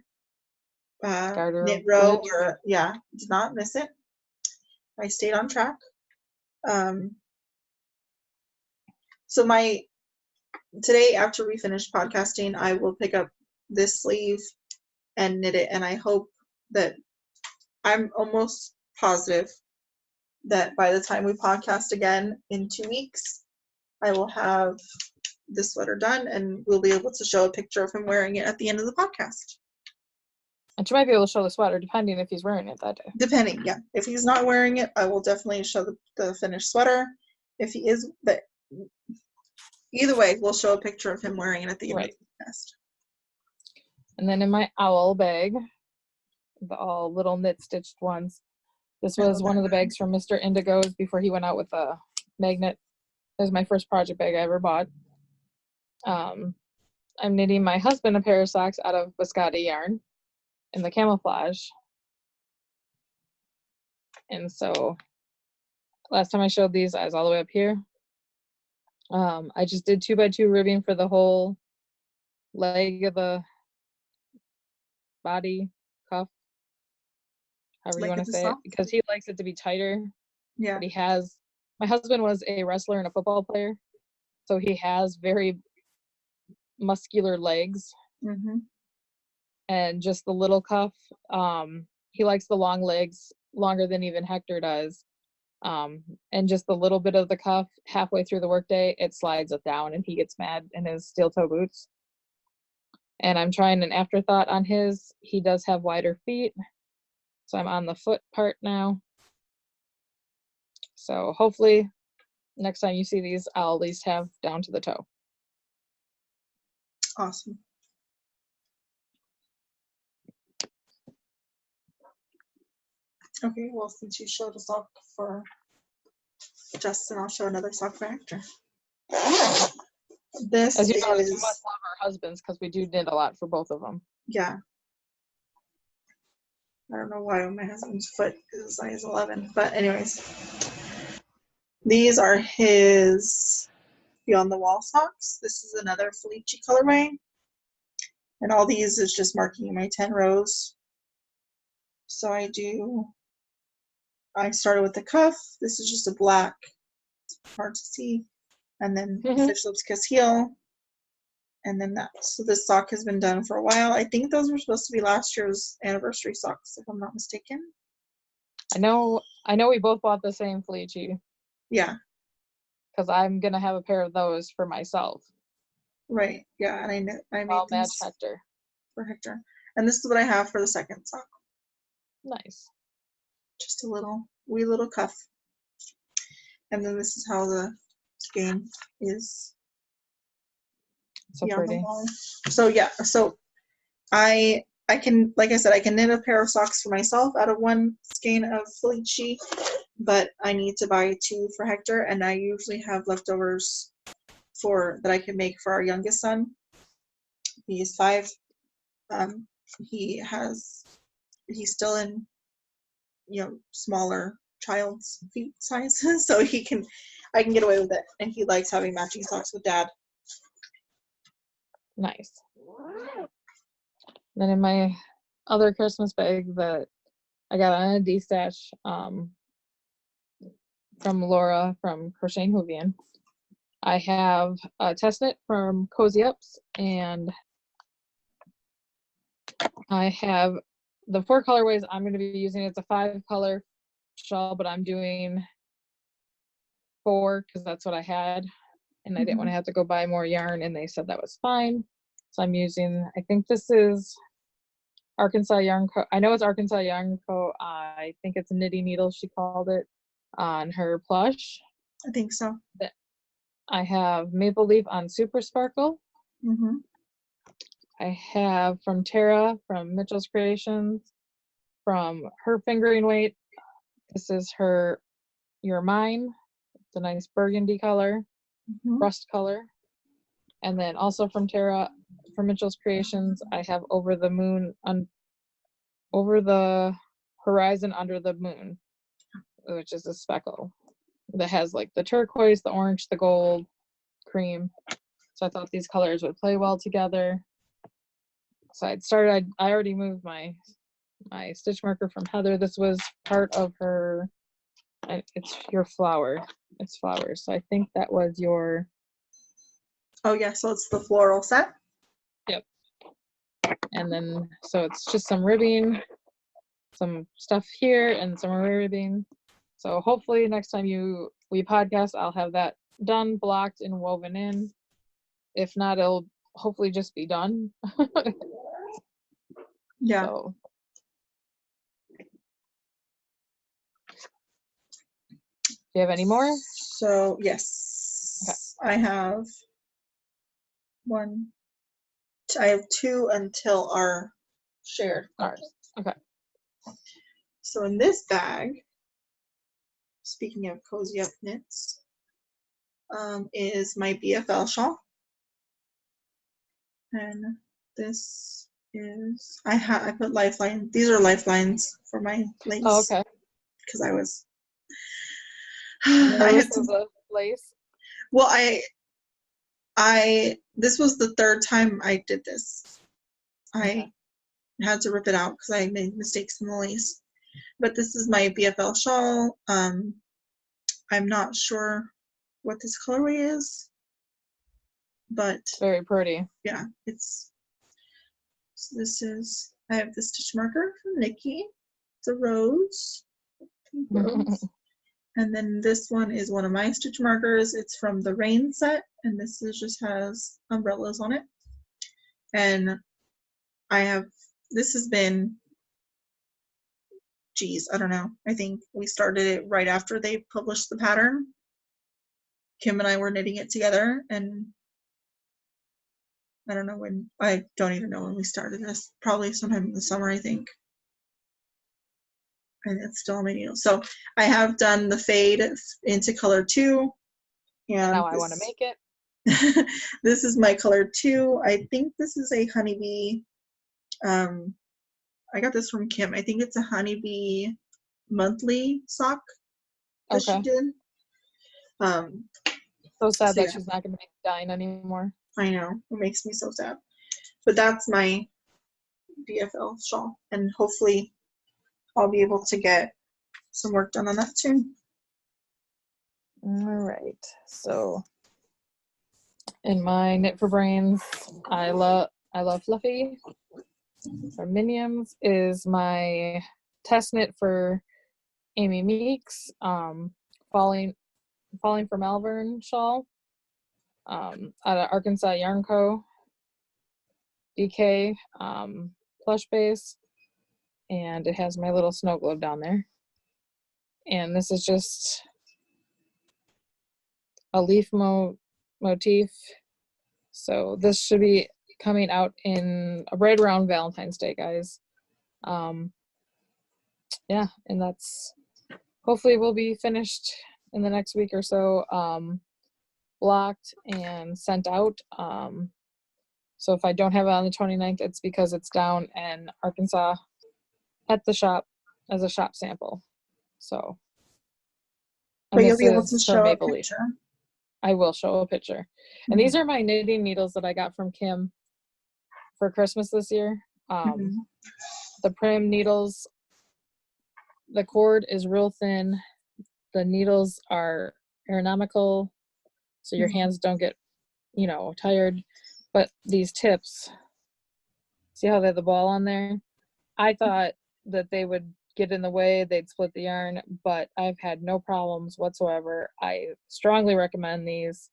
knit row, did not miss it. I stayed on track. So today, after we finish podcasting, I will pick up this sleeve and knit it, and I hope that, I'm almost positive that by the time we podcast again in 2 weeks, I will have this sweater done and we'll be able to show a picture of him wearing it at the end of the podcast. And you might be able to show the sweater depending if he's wearing it that day. Depending, yeah. If he's not wearing it, I will definitely show the finished sweater. If he is, but either way, we'll show a picture of him wearing it at the end of the podcast. And then in my owl bag, the all little knit stitched ones. This was one of the bags from Mr. Indigo's before he went out with a magnet. It was my first project bag I ever bought. I'm knitting my husband a pair of socks out of Biscotti yarn in the camouflage. And so last time I showed these, I was all the way up here. I just did 2x2 ribbing for the whole leg of the body cuff, however you Like want at to the say it, top? because he likes it to be tighter. Yeah. But my husband was a wrestler and a football player, so he has very muscular legs. Mm-hmm. And just the little cuff, he likes the long legs, longer than even Hector does. And just the little bit of the cuff halfway through the workday, it slides it down and he gets mad in his steel toe boots. And I'm trying an afterthought on his. He does have wider feet, so I'm on the foot part now. So hopefully next time you see these, I'll at least have down to the toe. Awesome. Okay, well, since you showed a sock for Justin, I'll show another sock for Hector. This As you notice, we is, must love our husbands because we do knit a lot for both of them. yeah. I don't know why my husband's foot is size 11, but anyways. These are his Beyond the Wall socks. This is another Felici colorway. And all these is just marking my 10 rows. So I started with the cuff. This is just a black, it's hard to see. And then Fish Lips Kiss Heel. And then that. So this sock has been done for a while. I think those were supposed to be last year's anniversary socks, if I'm not mistaken. I know we both bought the same Felici. Yeah. Because I'm gonna have a pair of those for myself. Right. Yeah, and I made I'll match these Hector. for Hector. And this is what I have for the second sock. Nice. Just a wee little cuff. And then this is how the skein is. So pretty. So yeah, so I can, like I said, I can knit a pair of socks for myself out of one skein of Felici, but I need to buy 2 for Hector, and I usually have leftovers that I can make for our youngest son. He is 5. He's still in, smaller child's feet sizes, so I can get away with it, and he likes having matching socks with Dad. Nice. Then in my other Christmas bag that I got on a D-stash from Laura from Crocheting Hoovian, I have a test knit from Cozy Ups, and I have the 4 colorways I'm going to be using. It's a 5-color shawl, but I'm doing 4 because that's what I had, and I didn't want to have to go buy more yarn, and they said that was fine. So I'm using, I think this is Arkansas Yarn Co. I know it's Arkansas Yarn Co. I think it's Knitty Needles, she called it, on her plush. I think so. I have Maple Leaf on Super Sparkle. I have from Tara from Mitchell's Creations, from her fingering weight. This is her You're Mine. It's a nice burgundy color, rust color. And then also from Tara, from Mitchell's Creations, I have Over the Moon, Over the Horizon Under the Moon, which is a speckle that has like the turquoise, the orange, the gold, cream. So I thought these colors would play well together. So I already moved my stitch marker from Heather. This was part of her, it's your flower. It's flowers. So I think that was your. Oh yeah, so it's the floral set. Yep. And then, so it's just some ribbing, some stuff here, and some ribbing. So hopefully next time we podcast, I'll have that done, blocked, and woven in. If not, it'll hopefully just be done. Yeah. So. Do you have any more? So yes. Okay. I have 2 until our shared. Ours. Okay. So in this bag, speaking of Cozy Up knits, is my BFL shawl. And this is, I put lifeline. These are lifelines for my lace. Oh, okay. because I was I Nervous had as some, a lace. well, this was the third time I did this. Okay. I had to rip it out because I made mistakes in the lace. But this is my BFL shawl. I'm not sure what this colorway is, but It's very pretty. yeah, it's, so this is, I have the stitch marker from Nicci. It's a rose, pink rose. And then this one is one of my stitch markers. It's from the Rain set, and this is just has umbrellas on it. And I have, this has been, geez, I don't know. I think we started it right after they published the pattern. Kim and I were knitting it together, and I don't know when, I don't even know when we started this. Probably sometime in the summer, I think. And it's still on my needle. So I have done the fade into color 2. And Now I want to make it. this is my color 2. I think this is a honeybee. I got this from Kim. I think it's a honeybee monthly sock that she Okay. did. So sad So that yeah, she's not going to make Dine anymore. I know. It makes me so sad. But that's my BFL shawl. And hopefully I'll be able to get some work done on that too. All right. So in my Knit for Brains, I love Fluffy. Or Minions is my test knit for Amy Meeks. Falling for Malvern shawl. Out of Arkansas Yarn Co. DK plush base, and it has my little snow globe down there. And this is just a leaf motif. So this should be coming out in right around Valentine's Day, guys. Yeah, and that's hopefully will be finished in the next week or so, blocked and sent out. So if I don't have it on the 29th, it's because it's down in Arkansas at the shop as a shop sample. So, and But you'll this be able to is her show a maple leaf. picture. I will show a picture. And these are my knitting needles that I got from Kim for Christmas this year. The Prim needles, the cord is real thin. The needles are aeronomical, so your hands don't get, tired. But these tips, see how they have the ball on there? I thought that they would get in the way, they'd split the yarn, but I've had no problems whatsoever. I strongly recommend these.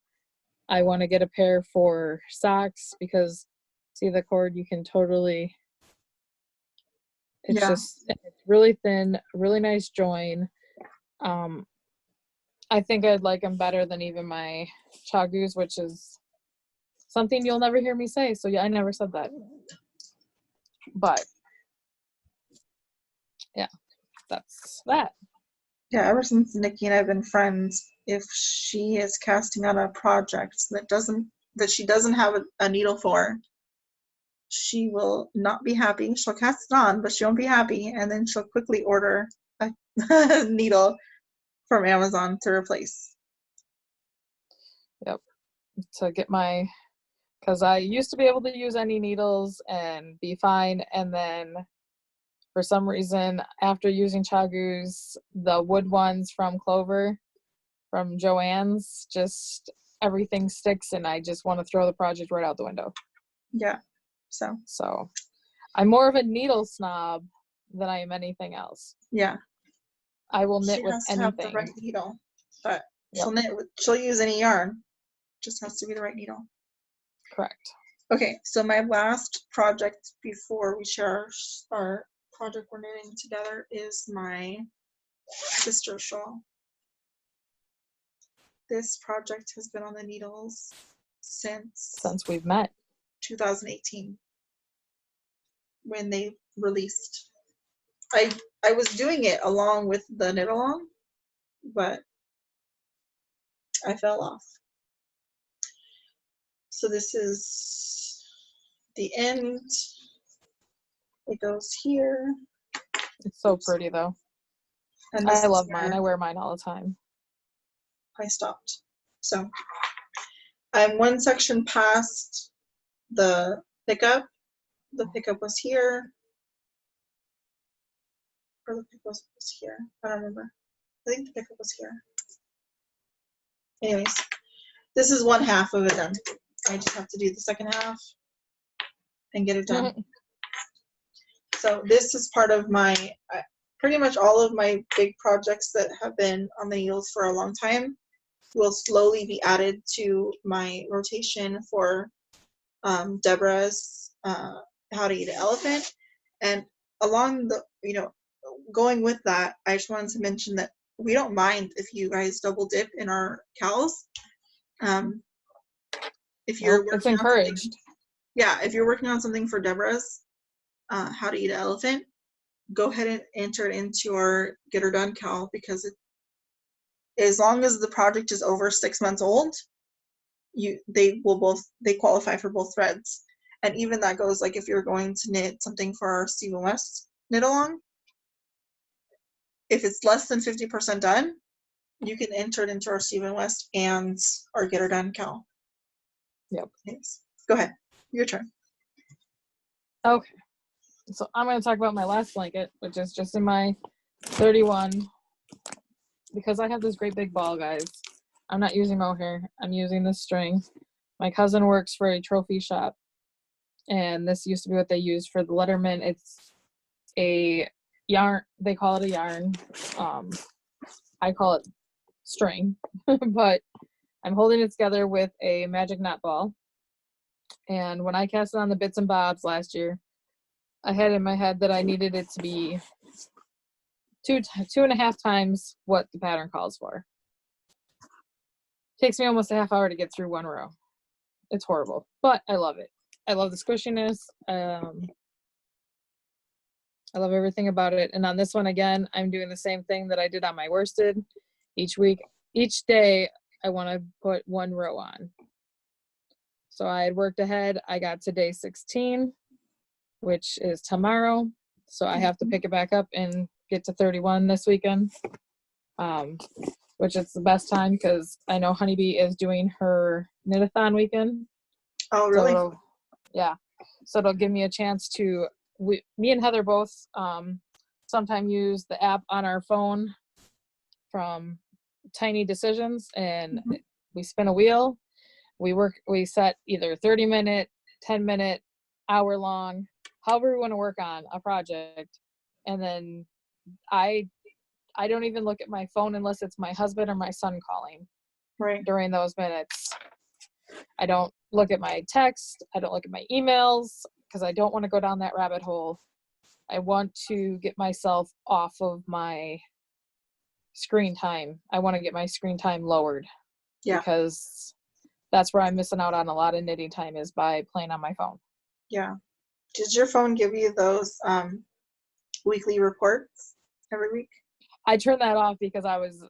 I want to get a pair for socks because see the cord, you can totally, it's just, it's really thin, really nice join. I think I'd like them better than even my Chagus, which is something you'll never hear me say. So yeah, I never said that. But yeah, that's that. Yeah, ever since Nicci and I have been friends, if she is casting out a project that she doesn't have a needle for, she will not be happy. She'll cast it on, but she won't be happy, and then she'll quickly order a needle from Amazon to replace. Yep. To get my, because I used to be able to use any needles and be fine, and then for some reason, after using Chagus, the wood ones from Clover, from Joann's, just everything sticks, and I just want to throw the project right out the window. Yeah. So I'm more of a needle snob than I am anything else. Yeah. I will knit she with has anything. to have the right needle, but she'll use any yarn. Just has to be the right needle. Correct. Okay, so my last project before we share our project we're knitting together is my sister shawl. This project has been on the needles since we've met. 2018 when they released. I was doing it along with the knit along, but I fell off. So this is the end. It goes here. It's so pretty though. And this I is love mine. where I wear mine all the time. I stopped. So I'm one section past the pickup. The pickup was here. Or the pickup was here. I don't remember. I think the pickup was here. Anyways, this is one half of it done. I just have to do the second half and get it done. So this is part of my, pretty much all of my big projects that have been on the heels for a long time will slowly be added to my rotation for Deborah's How to Eat an Elephant. And along the, going with that, I just wanted to mention that we don't mind if you guys double dip in our KALs. If you're Nope, it's working on something, encouraged. yeah, if you're working on something for Deborah's How to Eat an Elephant, go ahead and enter it into our Get Her Done KAL, because as long as the project is over 6 months old, they qualify for both threads. And even that goes, like, if you're going to knit something for our Steve and West knit along, if it's less than 50% done, you can enter it into our Steve and West and our Get Her Done KAL. Yep. Thanks. Go ahead. Your turn. Okay. So I'm going to talk about my last blanket, which is just in my 31, because I have this great big ball, guys. I'm not using mohair. I'm using this string. My cousin works for a trophy shop, and this used to be what they used for the Letterman. It's a yarn. They call it a yarn. I call it string, but I'm holding it together with a magic knot ball. And when I cast it on the bits and bobs last year, I had in my head that I needed it to be two and a half times what the pattern calls for. Takes me almost a half hour to get through one row. It's horrible, but I love it. I love the squishiness. I love everything about it. And on this one, again, I'm doing the same thing that I did on my worsted. Each day, I want to put one row on. So I had worked ahead. I got to day 16, which is tomorrow. So I have to pick it back up and get to 31 this weekend, which is the best time because I know Honeybee is doing her knit-a-thon weekend. Oh, really? So so it'll give me a chance to, me and Heather both sometimes use the app on our phone from Tiny Decisions, and we spin a wheel. We set either 30-minute, 10-minute, hour-long, however we want to work on a project. And then I don't even look at my phone unless it's my husband or my son calling during those minutes. I don't look at my text. I don't look at my emails because I don't want to go down that rabbit hole. I want to get myself off of my screen time. I want to get my screen time lowered because that's where I'm missing out on a lot of knitting time, is by playing on my phone. Yeah. Does your phone give you those weekly reports every week? I turned that off because I was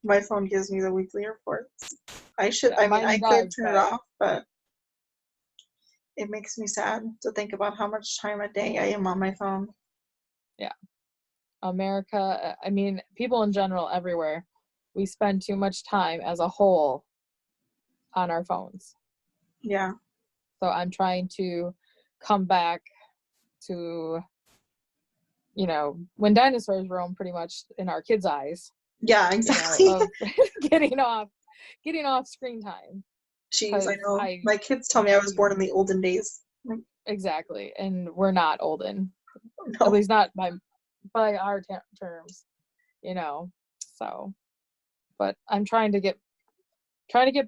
My phone gives me the weekly reports. I could turn it off, but it makes me sad to think about how much time a day I am on my phone. Yeah. America, I mean, people in general everywhere, we spend too much time as a whole on our phones. Yeah. So I'm trying to come back to, when dinosaurs roam, pretty much in our kids' eyes. Yeah, exactly. Of getting off screen time. Jeez, I know. My kids tell me I was born in the olden days. Exactly, and we're not olden. No. At least not by our terms, So, but I'm trying to get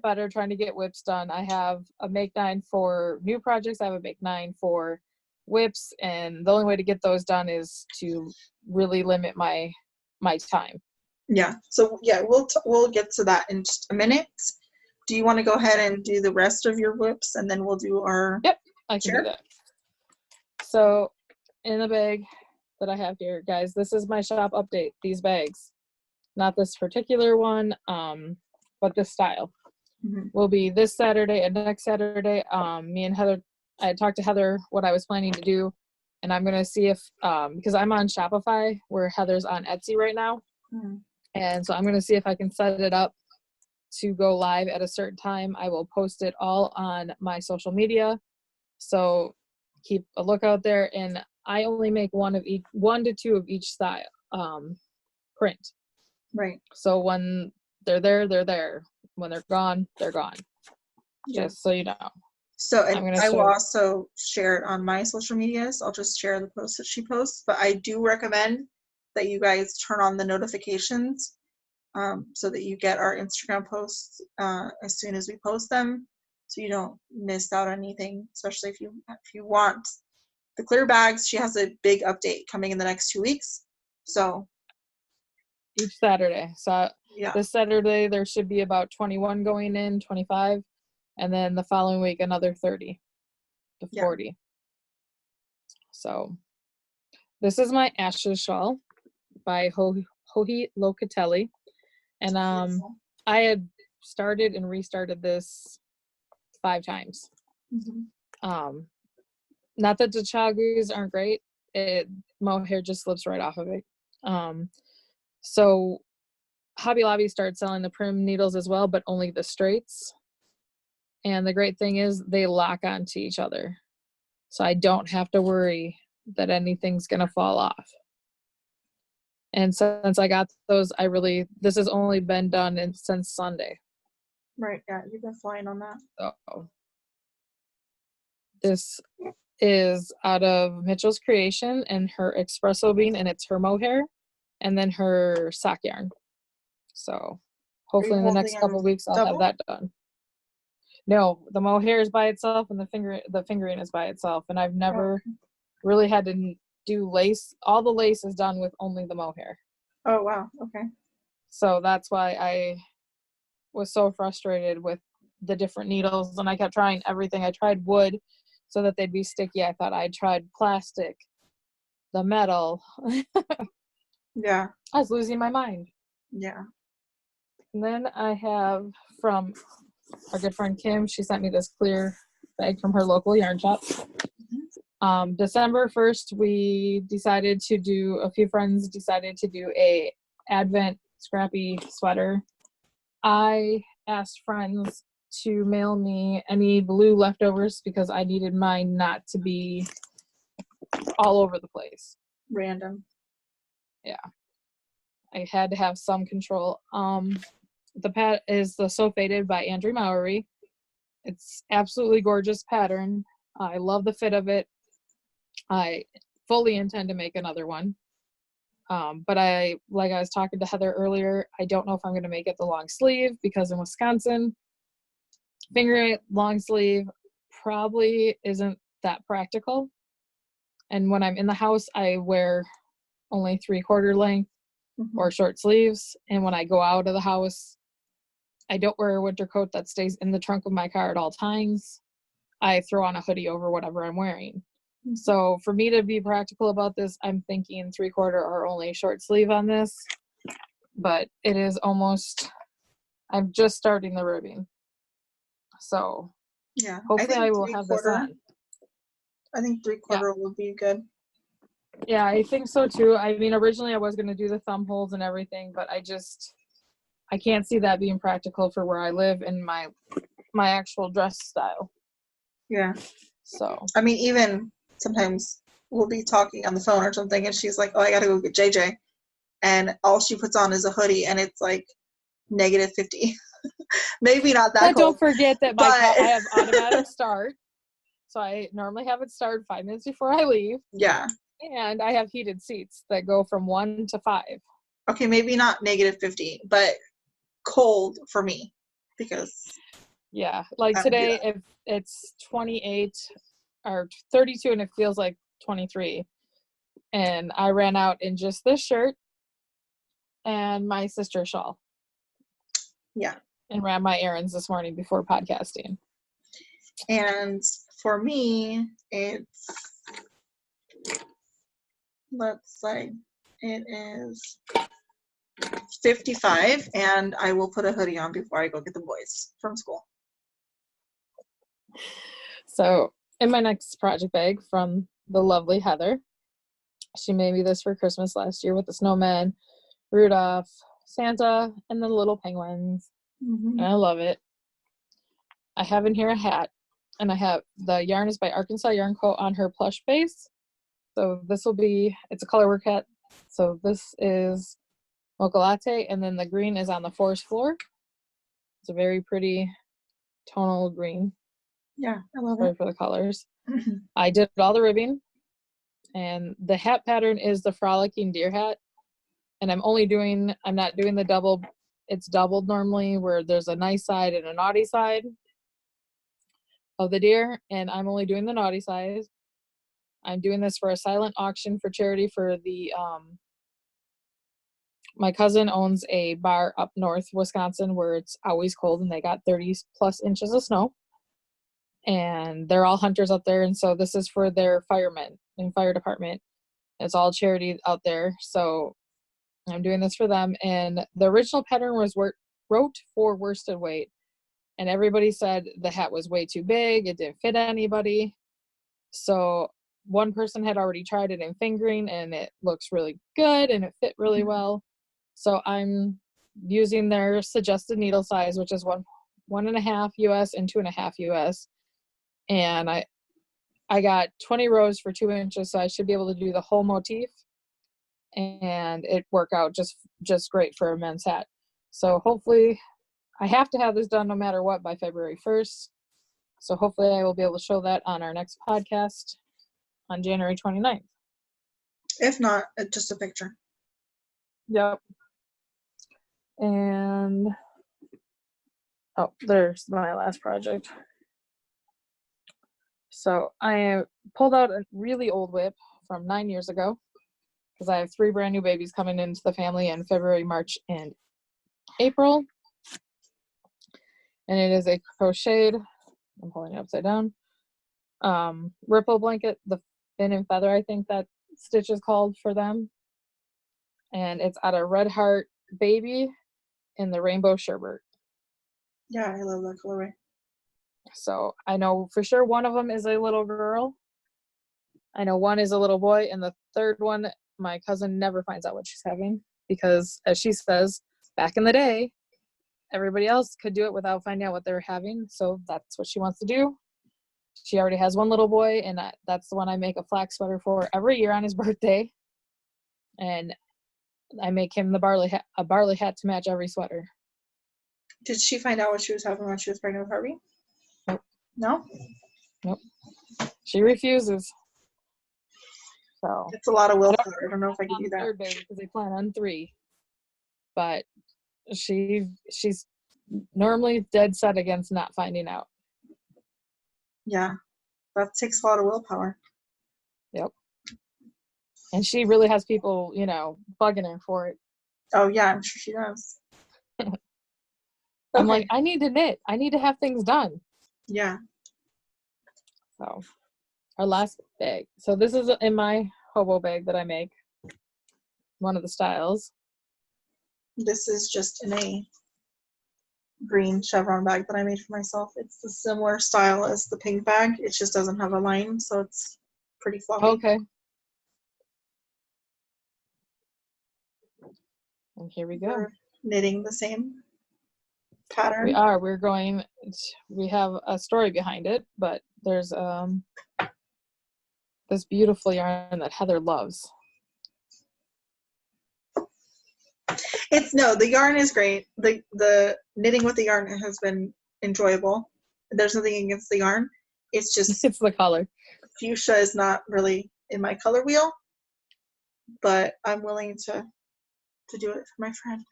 better, trying to get whips done. I have a make 9 for new projects. I have a make 9 for whips, and the only way to get those done is to really limit my time. Yeah. So yeah, we'll get to that in just a minute. Do you want to go ahead and do the rest of your whips, and then we'll do our? Yep, I can do that. So in the bag that I have here, guys, this is my shop update. These bags, not this particular one, but this style will be this Saturday and next Saturday. Me and Heather, I talked to Heather what I was planning to do And I'm going to see if, because I'm on Shopify where Heather's on Etsy right now. And so I'm going to see if I can set it up to go live at a certain time. I will post it all on my social media. So keep a lookout there. And I only make one to two of each style print. Right. So when they're there, they're there. When they're gone, they're gone. Yeah. Just so you know. So, and I will show also share it on my social medias. I'll just share the post that she posts. But I do recommend that you guys turn on the notifications so that you get our Instagram posts as soon as we post them, so you don't miss out on anything. Especially if you want the clear bags. She has a big update coming in the next 2 weeks. So each Saturday. So yeah, this Saturday there should be about 21 going in, 25. And then the following week, another 30 to 40. Yeah. So this is my Ashes shawl by Hohi Locatelli. And I had started and restarted this 5 times. Not that the chagus aren't great. Mohair just slips right off of it. So Hobby Lobby started selling the prim needles as well, but only the straights. And the great thing is they lock onto each other. So I don't have to worry that anything's going to fall off. And since I got those, this has only been done since Sunday. Right, yeah, you've been flying on that. So this is out of Mitchell's Creation and her espresso bean, and it's her mohair and then her sock yarn. So hopefully in the next couple of weeks I'll have that done. No, the mohair is by itself and the fingering is by itself. And I've never really had to do lace. All the lace is done with only the mohair. Oh, wow. Okay. So that's why I was so frustrated with the different needles, and I kept trying everything. I tried wood so that they'd be sticky. I thought I tried plastic, the metal. Yeah. I was losing my mind. Yeah. And then I have from our good friend Kim, she sent me this clear bag from her local yarn shop. December 1st, a few friends decided to do a Advent scrappy sweater. I asked friends to mail me any blue leftovers because I needed mine not to be all over the place. Random. Yeah. I had to have some control. The pad is the So Faded by Andrew Mowery. It's absolutely gorgeous pattern. I love the fit of it. I fully intend to make another one. But like I was talking to Heather earlier, I don't know if I'm going to make it the long sleeve because in Wisconsin, fingering it long sleeve probably isn't that practical. And when I'm in the house, I wear only 3/4 length or short sleeves. And when I go out of the house, I don't wear a winter coat that stays in the trunk of my car at all times. I throw on a hoodie over whatever I'm wearing. So for me to be practical about this, I'm thinking 3/4 or only short sleeve on this. But it is I'm just starting the ribbing. So yeah, hopefully I will have this on. I think 3/4 would be good. Yeah, I think so too. I mean, originally I was going to do the thumb holes and everything, but I can't see that being practical for where I live and my actual dress style. Yeah. So. I mean, even sometimes we'll be talking on the phone or something and she's like, oh, I got to go get JJ. And all she puts on is a hoodie and it's like -50. Maybe not that cold. Don't forget that I have automatic start. So I normally have it start 5 minutes before I leave. Yeah. And I have heated seats that go from 1 to 5. Okay, maybe not -50, but cold for me because. Yeah, like today, if it's 28 or 32 and it feels like 23. And I ran out in just this shirt and my sister's shawl. Yeah. And ran my errands this morning before podcasting. And for me, it's, let's say, it is 55, and I will put a hoodie on before I go get the boys from school. So in my next project bag from the lovely Heather. She made me this for Christmas last year with the snowman, Rudolph, Santa, and the little penguins. And I love it. I have in here a hat, and I have the yarn is by Arkansas Yarn Co. on her plush base. So this will be, it's a colorwork hat. So this is Mocha Latte, and then the green is on the forest floor. It's a very pretty tonal green. Yeah, I love Sorry it. for the colors. I did all the ribbing, and the hat pattern is the Frolicking Deer hat. And I'm not doing the double. It's doubled normally, where there's a nice side and a naughty side of the deer, and I'm only doing the naughty side. I'm doing this for a silent auction for charity for the my cousin owns a bar up north Wisconsin where it's always cold, and they got 30 plus inches of snow, and they're all hunters up there. And so this is for their firemen and fire department. It's all charity out there, so I'm doing this for them. And the original pattern was wrote for worsted weight, and everybody said the hat was way too big, it didn't fit anybody. So one person had already tried it in fingering, and it looks really good and it fit really well. So I'm using their suggested needle size, which is 1.5 US and 2.5 US. And I got 20 rows for 2 inches, so I should be able to do the whole motif, and it worked out just great for a men's hat. So hopefully, I have to have this done no matter what by February 1st. So hopefully I will be able to show that on our next podcast on January 29th. If not, just a picture. Yep. And, oh, there's my last project. So I pulled out a really old WIP from 9 years ago, because I have 3 brand new babies coming into the family in February, March, and April. And it is a crocheted, I'm holding it upside down, ripple blanket, the fin and feather, I think that stitch is called for them. And it's out of Red Heart Baby in the rainbow sherbet. Yeah, I love that colorway. So I know for sure one of them is a little girl. I know one is a little boy, and the third one, my cousin never finds out what she's having, because, as she says, back in the day, everybody else could do it without finding out what they were having. So that's what she wants to do. She already has one little boy, and that's the one I make a flax sweater for every year on his birthday. And I make him a barley hat to match every sweater. Did she find out what she was having when she was pregnant with Harvey? Nope. No? Nope. She refuses. So It's a lot of willpower. I don't know if I can do that. Third baby, because they plan on 3. But she's normally dead set against not finding out. Yeah, that takes a lot of willpower. Yep. And she really has people, bugging her for it. Oh, yeah, I'm sure she does. I'm like, I need to knit. I need to have things done. Yeah. So, our last bag. So this is in my hobo bag that I make. One of the styles. This is just in a green chevron bag that I made for myself. It's the similar style as the pink bag. It just doesn't have a line, so it's pretty floppy. Okay. And here we go. We're knitting the same pattern. We are. We have a story behind it, but there's this beautiful yarn that Heather loves. The yarn is great. The knitting with the yarn has been enjoyable. There's nothing against the yarn. It's just it's the color. Fuchsia is not really in my color wheel, but I'm willing to do it for my friend.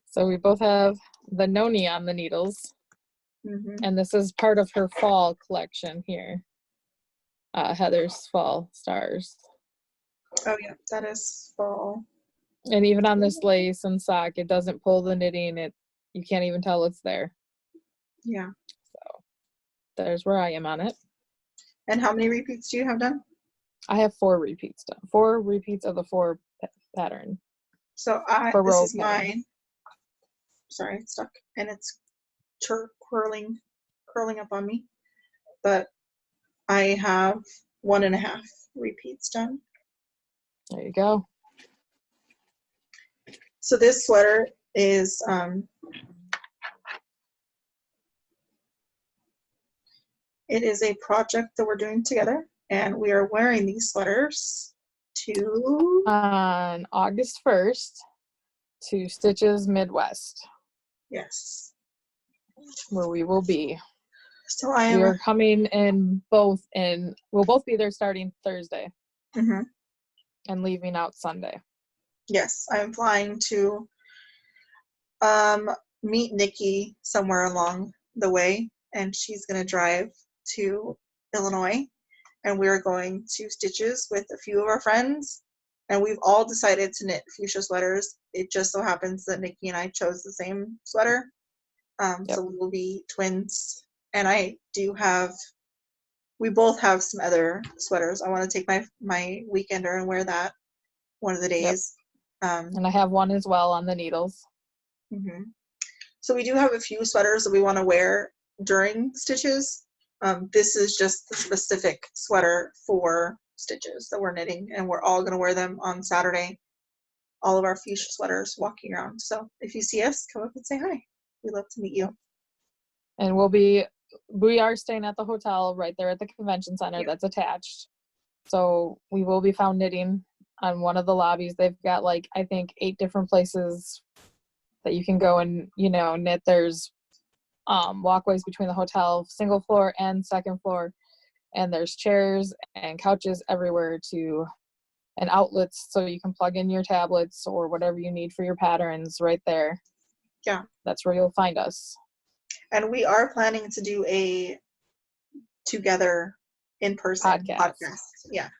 So we both have the Noni on the needles. Mm-hmm. And this is part of her fall collection here. Heather's fall stars. Oh yeah, that is fall. And even on this lace and sock, it doesn't pull the knitting. You can't even tell it's there. Yeah. So there's where I am on it. And how many repeats do you have done? I have 4 repeats done. 4 repeats of the 4 pattern. So this is mine. Sorry, it's stuck, and it's curling up on me. But I have 1.5 repeats done. There you go. So this sweater is it is a project that we're doing together, and we are wearing these sweaters to On August 1st to Stitches Midwest, yes. where we will be. So I We am are coming in we'll both be there starting Thursday and leaving out Sunday. yes, I am flying to meet Nicci somewhere along the way, and she's gonna drive to Illinois, and we're going to Stitches with a few of our friends, and we've all decided to knit fuchsia sweaters. It just so happens that Nicci and I chose the same sweater. So we will be twins, and we both have some other sweaters. I want to take my weekender and wear that one of the days. And I have one as well on the needles. So we do have a few sweaters that we want to wear during Stitches. This is just the specific sweater for Stitches that we're knitting, and we're all going to wear them on Saturday. All of our fuchsia sweaters walking around. So if you see us, come up and say hi. We'd love to meet you. And we are staying at the hotel right there at the convention center that's attached. So we will be found knitting on one of the lobbies. They've got like, I think 8 different places that you can go and, knit. There's walkways between the hotel, single floor and second floor. And there's chairs and couches everywhere and outlets so you can plug in your tablets or whatever you need for your patterns right there. Yeah. That's where you'll find us. And we are planning to do a together in-person podcast. Yeah.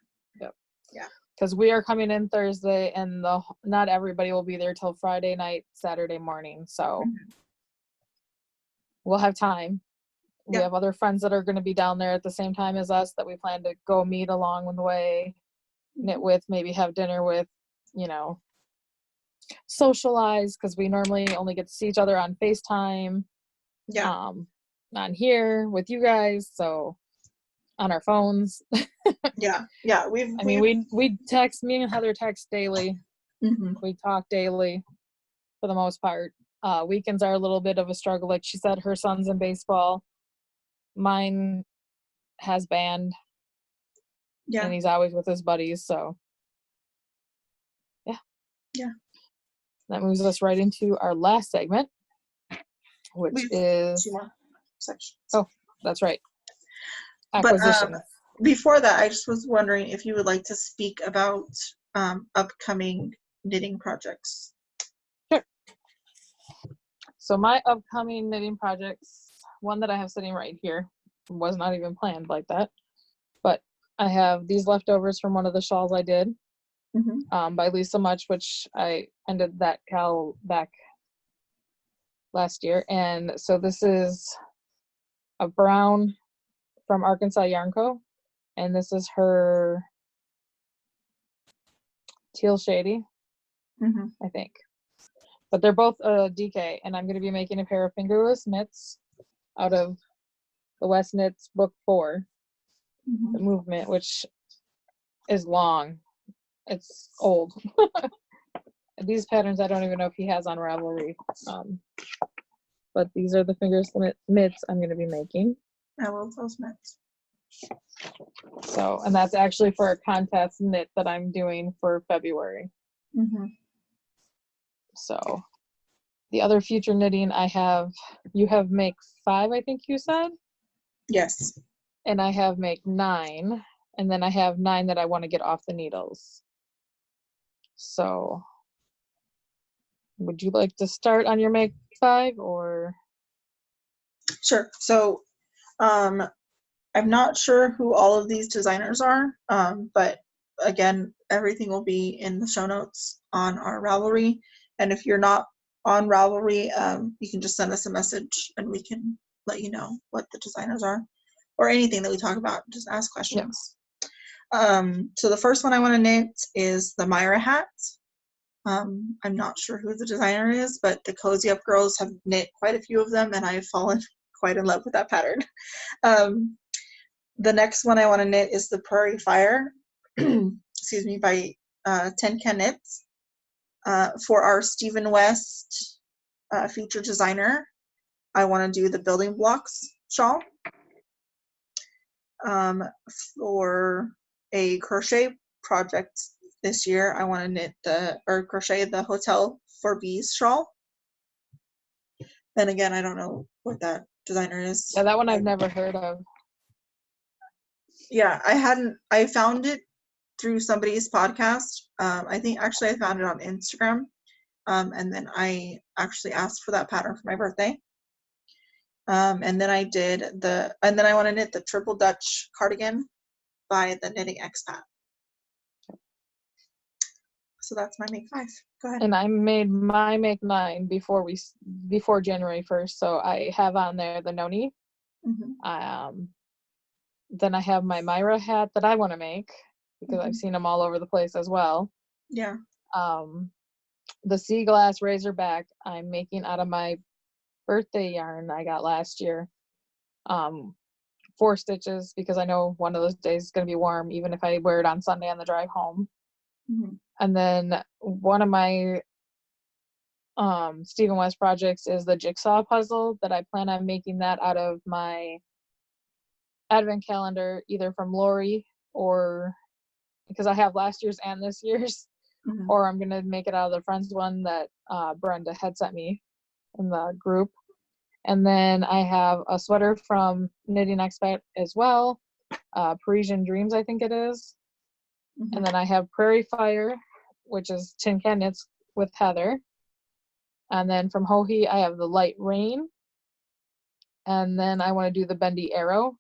Yep. Yeah. Because we are coming in Thursday, and not everybody will be there till Friday night, Saturday morning. So we'll have time. We have other friends that are going to be down there at the same time as us that we plan to go meet along the way, knit with, maybe have dinner with, socialize, because we normally only get to see each other on FaceTime. On here with you guys, so on our phones. Yeah. We text. Me and Heather text daily. We talk daily for the most part. Weekends are a little bit of a struggle. Like she said, her son's in baseball. Mine has band. And he's always with his buddies. So yeah. That moves us right into our last segment, which is 2 more sections. Oh, that's right. Acquisitions. But before that, I just was wondering if you would like to speak about upcoming knitting projects. Sure. So my upcoming knitting projects, one that I have sitting right here, was not even planned like that, but I have these leftovers from one of the shawls I did by Lisa Much, which I ended that KAL back last year. And so this is a brown from Arkansas Yarn Co. And this is her teal shady, I think. But they're both DK, and I'm going to be making a pair of fingerless mitts out of the West Knits book 4, the movement, which is long. It's old. These patterns I don't even know if he has on Ravelry. But these are the fingerless mitts I'm going to be making. I love those mitts. So, and that's actually for a contest knit that I'm doing for February. So the other future knitting you have make 5, I think you said? Yes. And I have make 9, and then I have 9 that I want to get off the needles. So would you like to start on your make 5 or? Sure. So I'm not sure who all of these designers are, but again, everything will be in the show notes on our Ravelry. And if you're not on Ravelry, you can just send us a message and we can let you know what the designers are, or anything that we talk about. Just ask questions. So the first one I want to knit is the Myra hat. I'm not sure who the designer is, but the Cozy Up girls have knit quite a few of them, and I've fallen quite in love with that pattern. The next one I want to knit is the Prairie Fire, excuse me, by Tin Can Knits. For our Stephen West feature designer, I want to do the building blocks shawl. For a crochet project this year, I want to knit crochet the Hotel for Bees shawl. And again, I don't know what that designer is. Yeah, that one I've never heard of. Yeah, I found it through somebody's podcast. I think actually I found it on Instagram. And then I actually asked for that pattern for my birthday. And then I want to knit the Triple Dutch cardigan by the Knitting Expat. So that's my make 5. Go ahead. And I made my make 9 before January 1st. So I have on there the Noni. Mm-hmm. Then I have my Myra hat that I want to make because I've seen them all over the place as well. Yeah. The Sea Glass Razorback I'm making out of my birthday yarn I got last year. 4 stitches because I know one of those days is going to be warm even if I wear it on Sunday on the drive home. Mm-hmm. And then one of my Stephen West projects is the jigsaw puzzle that I plan on making that out of my advent calendar, either from Lori or because I have last year's and this year's, or I'm going to make it out of the Friends one that Brenda had sent me in the group. And then I have a sweater from Knitting Expert as well, Parisian Dreams, I think it is. Mm-hmm. And then I have Prairie Fire, which is Tin Can Knits with Heather. And then from Hohi, I have the Light Rain. And then I want to do the Bendy Arrow.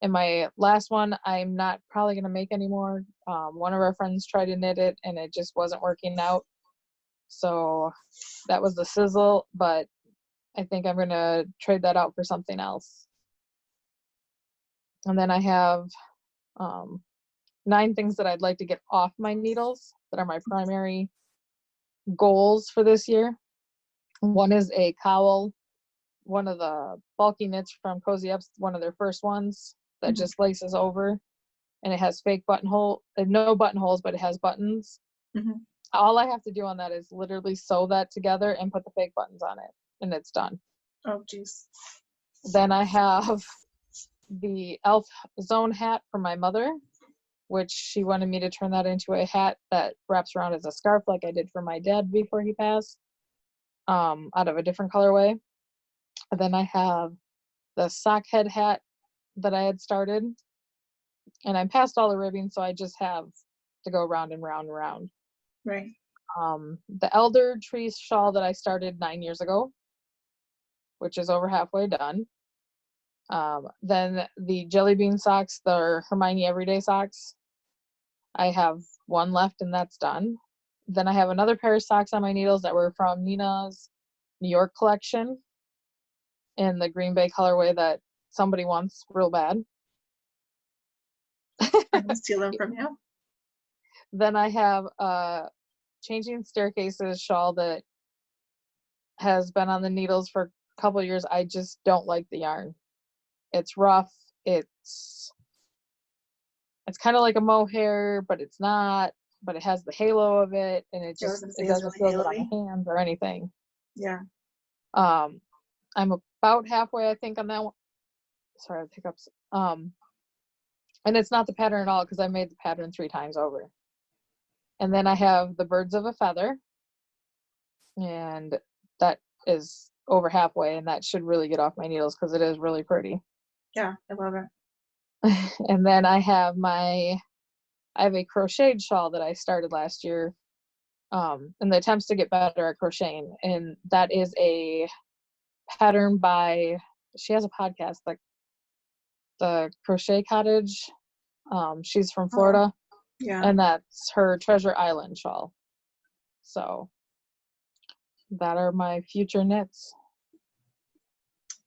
And my last one, I'm not probably going to make anymore. One of our friends tried to knit it, and it just wasn't working out. So that was the Sizzle, but I think I'm going to trade that out for something else. And then I have 9 things that I'd like to get off my needles that are my primary goals for this year. One is a cowl, one of the bulky knits from Cozy Up's, one of their first ones that just laces over, and it has fake buttonhole, no buttonholes, but it has buttons. All I have to do on that is literally sew that together and put the fake buttons on it, and it's done. Oh, geez. Then I have the Elf Zone hat for my mother, which she wanted me to turn that into a hat that wraps around as a scarf like I did for my dad before he passed, out of a different colorway. And then I have the sock head hat that I had started, and I'm past all the ribbing, so I just have to go round and round and round. Right. The Elder Tree shawl that I started 9 years ago, which is over halfway done. Then the Jelly Bean socks, the Hermione Everyday socks, I have one left and that's done. Then I have another pair of socks on my needles that were from Nina's New York collection in the Green Bay colorway that somebody wants real bad. I can steal them from you. Then I have a Changing Staircases shawl that has been on the needles for a couple of years. I just don't like the yarn. It's rough. It's kind of like a mohair, but it's not. But it has the halo of it, and it doesn't really feel good on my hands or anything. Yeah. I'm about halfway, I think, on that one. Sorry, I have hiccups. And it's not the pattern at all because I made the pattern 3 times over. And then I have the Birds of a Feather, and that is over halfway, and that should really get off my needles because it is really pretty. Yeah, I love it. And then I have a crocheted shawl that I started last year, in the attempts to get better at crocheting, and that is a pattern by, she has a podcast, like the Crochet Cottage. She's from Florida. Yeah. And that's her Treasure Island shawl. So that are my future knits.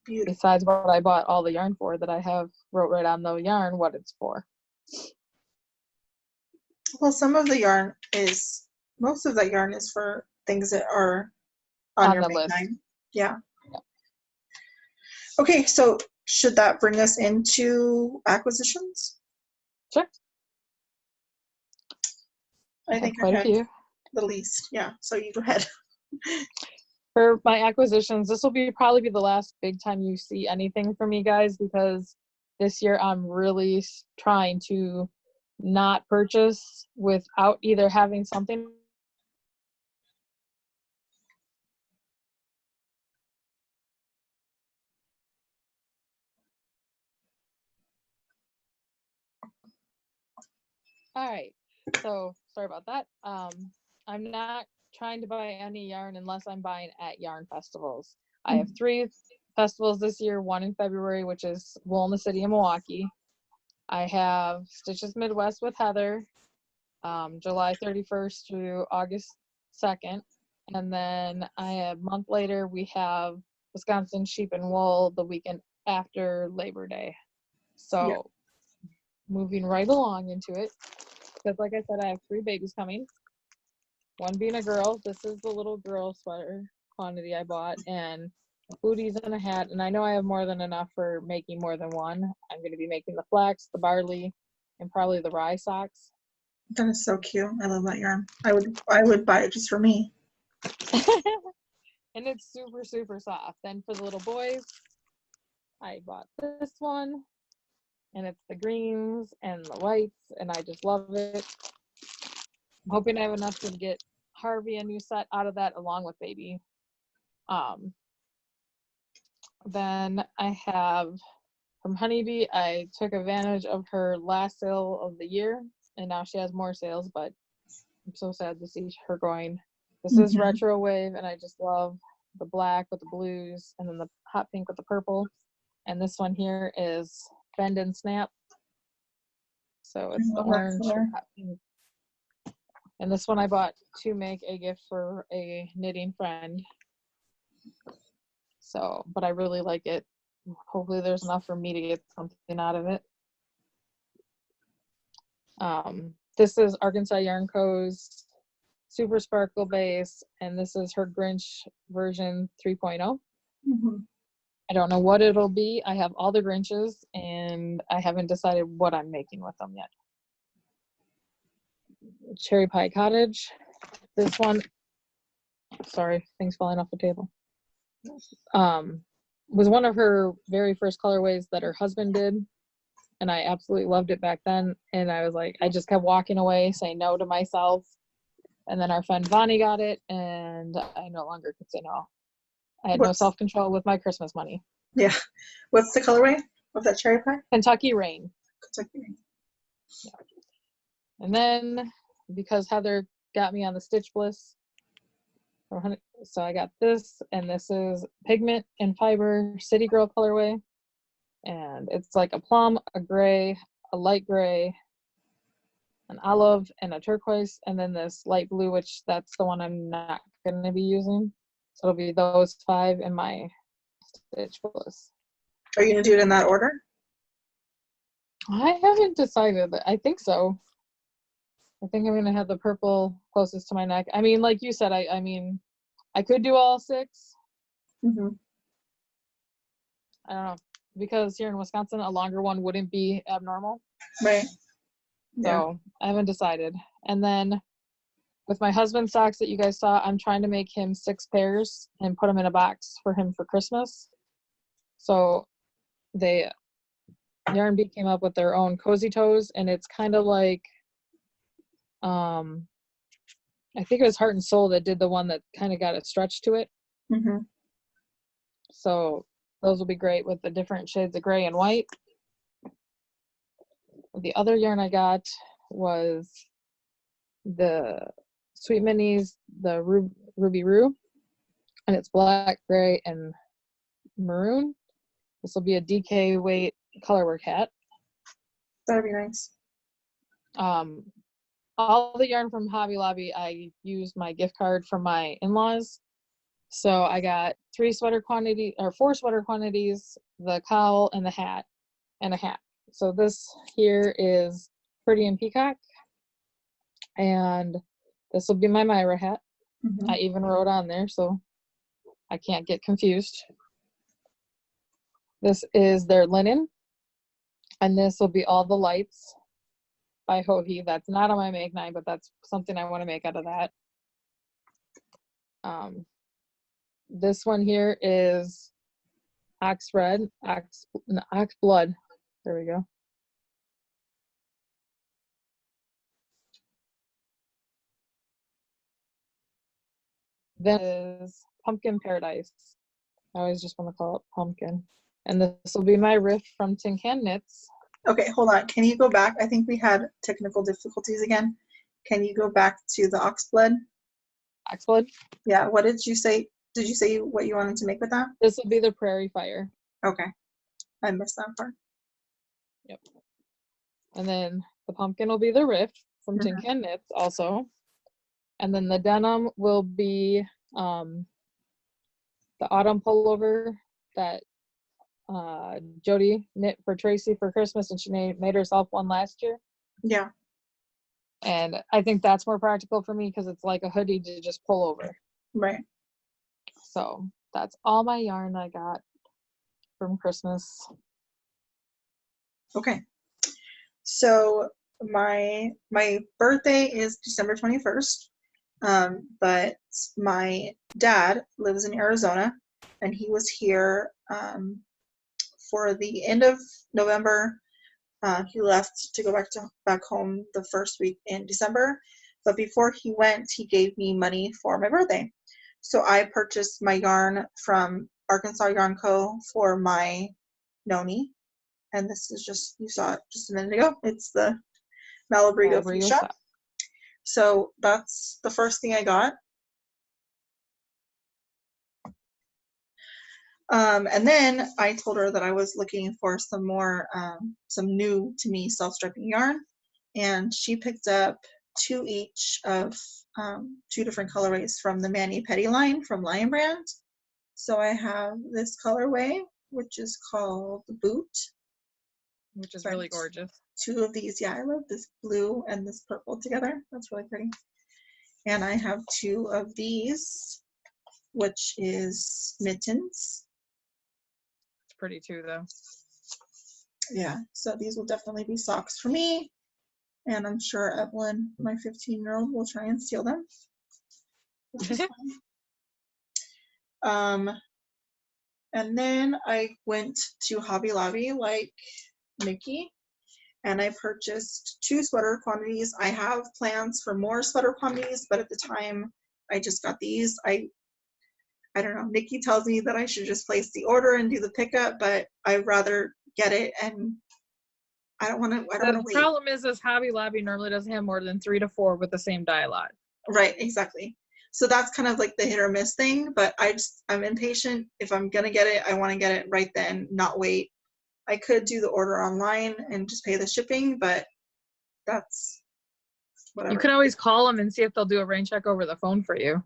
Beautiful. Besides what I bought all the yarn for, that I have wrote right on the yarn what it's for. Well, most of that yarn is for things that are on your the make list. 9. Yeah. Okay, so should that bring us into acquisitions? Sure. I think quite I a had few. the least. Yeah, so you go ahead. For my acquisitions, this will probably be the last big time you see anything from me guys, because this year I'm really trying to not purchase without either having something All right. So sorry about that. I'm not trying to buy any yarn unless I'm buying at yarn festivals. I have 3 festivals this year, one in February, which is Wool in the City of Milwaukee. I have Stitches Midwest with Heather, July 31st through August 2nd. And then a month later, we have Wisconsin Sheep and Wool the weekend after Labor Day. So moving right along into it, because like I said, I have 3 babies coming. One being a girl. This is the little girl sweater quantity I bought, and booties and a hat. And I know I have more than enough for making more than one. I'm going to be making the flax, the barley, and probably the rye socks. That is so cute. I love that yarn. I would buy it just for me. And it's super, super soft. Then for the little boys, I bought this one, and it's the greens and the whites, and I just love it. I'm hoping I have enough to get Harvey a new set out of that along with baby. Then I have from Honeybee, I took advantage of her last sale of the year, and now she has more sales, but I'm so sad to see her going. This is retro wave, and I just love the black with the blues, and then the hot pink with the purple. And this one here is Bend and Snap. So it's the orange with hot pink. And this one I bought to make a gift for a knitting friend. So, but I really like it. Hopefully there's enough for me to get something out of it. This is Arkansas Yarn Co.'s Super Sparkle Base, and this is her Grinch version 3.0. I don't know what it'll be. I have all the Grinches, and I haven't decided what I'm making with them yet. Cherry Pie Cottage. This one, sorry, things falling off the table. Was one of her very first colorways that her husband did, and I absolutely loved it back then. And I was like, I just kept walking away, saying no to myself. And then our friend Vonnie got it, and I no longer could say no. I had no self-control with my Christmas money. Yeah. What's the colorway of that cherry pie? Kentucky Rain. Kentucky Rain. Yeah. And then, because Heather got me on the Stitch Bliss, so I got this, and this is Pigment and Fiber City Girl colorway. And it's like a plum, a gray, a light gray, an olive, and a turquoise, and then this light blue, which that's the one I'm not going to be using. So it'll be those 5 in my Stitch Bliss. Are you going to do it in that order? I haven't decided. I think so. I think I'm going to have the purple closest to my neck. I mean, like you said, I mean, I could do all 6. I don't know. Because here in Wisconsin, a longer one wouldn't be abnormal. Right. So I haven't decided. And then with my husband's socks that you guys saw, I'm trying to make him 6 pairs and put them in a box for him for Christmas. So Yarn Bee came up with their own Cozy Toes, and it's kind of like, I think it was Heart and Soul that did the one that kind of got a stretch to it. So those will be great with the different shades of gray and white. The other yarn I got was the Sweet Minis, the Ruby Roo, and it's black, gray, and maroon. This will be a DK weight colorwork hat. That'd be nice. All the yarn from Hobby Lobby, I used my gift card from my in-laws. So I got 4 sweater quantities, the cowl and the hat, and a hat. So this here is Pretty in Peacock, and this will be my Myra hat. I even wrote on there, so I can't get confused. This is their linen, and this will be all the lights by Hohi. That's not on my Make 9, but that's something I want to make out of that. This one here is ox red, ox blood. There we go. Then is pumpkin paradise. I always just want to call it pumpkin. And this will be my riff from Tin Can Knits. Okay, hold on. Can you go back? I think we had technical difficulties again. Can you go back to the oxblood? Oxblood? Yeah, what did you say? Did you say what you wanted to make with that? This will be the prairie fire. Okay, I missed that part. Yep. And then the pumpkin will be the riff from Tin Can Knits also. And then the denim will be the autumn pullover that Jody knit for Tracy for Christmas, and she made herself one last year. Yeah. And I think that's more practical for me because it's like a hoodie to just pull over. Right. So that's all my yarn I got from Christmas. Okay. So my birthday is December 21st, but my dad lives in Arizona, and he was here for the end of November. He left to go back home the first week in December, but before he went, he gave me money for my birthday. So I purchased my yarn from Arkansas Yarn Co. for my noni, and this is just, you saw it just a minute ago. It's the Malabrigo Fuchsia. So that's the first thing I got. And then I told her that I was looking for some more, some new to me self-striping yarn, and she picked up 2 each of 2 different colorways from the Mani Petty line from Lion Brand. So I have this colorway, which is called the Boot, which is really gorgeous. 2 of these. Yeah, I love this blue and this purple together. That's really pretty. And I have 2 of these, which is Mittens. It's pretty too, though. Yeah, so these will definitely be socks for me, and I'm sure Evelyn, my 15-year-old, will try and steal them, which is fine. And then I went to Hobby Lobby like Nicci, and I purchased 2 sweater quantities. I have plans for more sweater quantities, but at the time I just got these. I don't know. Nicci tells me that I should just place the order and do the pickup, but I'd rather get it, and I don't want to wait. The problem is Hobby Lobby normally doesn't have more than 3 to 4 with the same dye lot. Right, exactly. So that's kind of like the hit or miss thing, but I'm impatient. If I'm gonna get it, I want to get it right then, not wait. I could do the order online and just pay the shipping, but that's whatever. You can always call them and see if they'll do a rain check over the phone for you.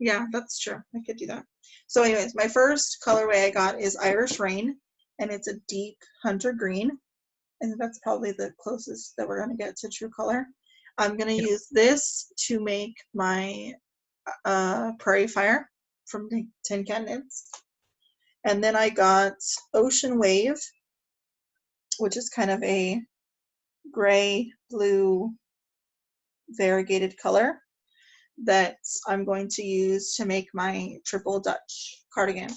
Yeah, that's true. I could do that. So anyways, my first colorway I got is Irish Rain, and it's a deep hunter green, and that's probably the closest that we're going to get to true color. I'm going to use this to make my Prairie Fire from Tin Can Knits. And then I got Ocean Wave, which is kind of a gray, blue, variegated color that I'm going to use to make my Triple Dutch cardigan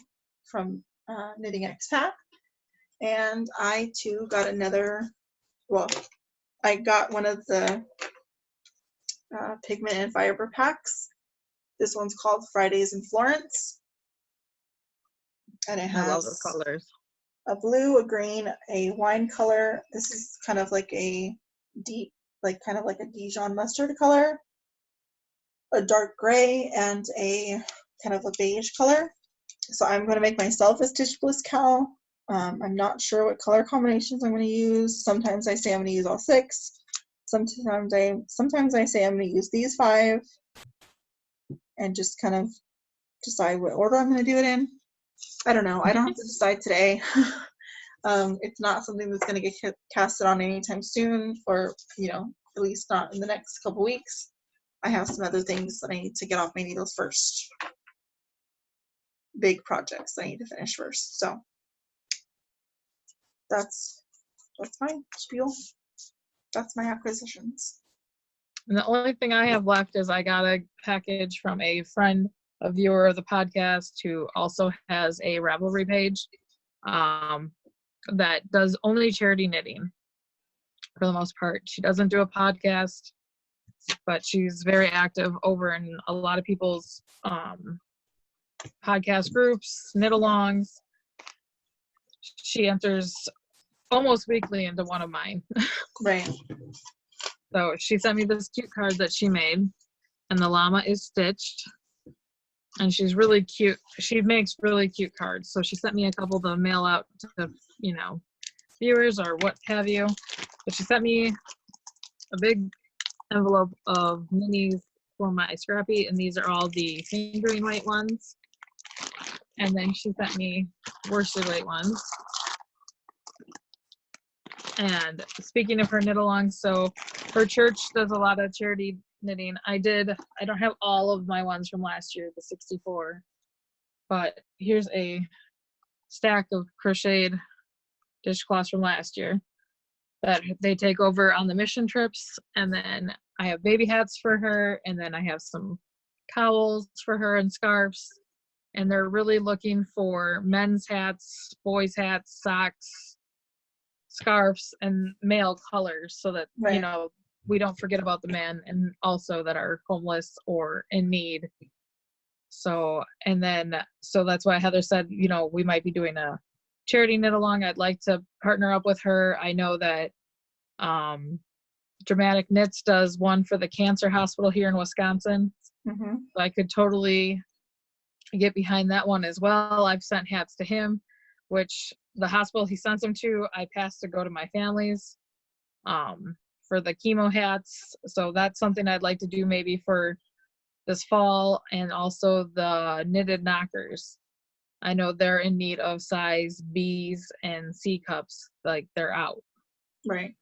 from Knitting Expat. And I too got another, well, I got one of the pigment and fiber packs. This one's called Fridays in Florence, and it has, I love those colors. A blue, a green, a wine color. This is kind of like a deep, like kind of like a Dijon mustard color, a dark gray, and a kind of a beige color. So I'm going to make myself a Stitch Bliss KAL. I'm not sure what color combinations I'm going to use. Sometimes I say I'm going to use all 6. Sometimes I say I'm going to use these 5, and just kind of decide what order I'm going to do it in. I don't know. I don't have to decide today. It's not something that's going to get casted on anytime soon, or at least not in the next couple weeks. I have some other things that I need to get off my needles first. Big projects I need to finish first. So that's my spiel. That's my acquisitions. And the only thing I have left is I got a package from a friend, a viewer of the podcast, who also has a Ravelry page that does only charity knitting for the most part. She doesn't do a podcast, but she's very active over in a lot of people's podcast groups, knit-alongs. She enters almost weekly into one of mine. Right. So she sent me this cute card that she made, and the llama is stitched, and she's really cute. She makes really cute cards. So she sent me a couple to mail out to, viewers or what have you. But she sent me a big envelope of minis for my Scrappy, and these are all the fingering weight ones. And then she sent me worsted weight ones. And speaking of her knit-alongs, so her church does a lot of charity knitting. I don't have all of my ones from last year, the 64, but here's a stack of crocheted dishcloths from last year that they take over on the mission trips. And then I have baby hats for her, and then I have some cowls for her and scarves. And they're really looking for men's hats, boys' hats, socks, scarves, and male colors, so that Right. we don't forget about the men, and also that are homeless or in need. So that's why Heather said, we might be doing a charity knit along. I'd like to partner up with her. I know that Dramatic Knits does one for the cancer hospital here in Wisconsin. Mm-hmm. So I could totally get behind that one as well. I've sent hats to him, which the hospital he sends them to, I passed to go to my family's for the chemo hats. So that's something I'd like to do maybe for this fall. And also the knitted knockers. I know they're in need of size B's and C cups, like they're out. Right.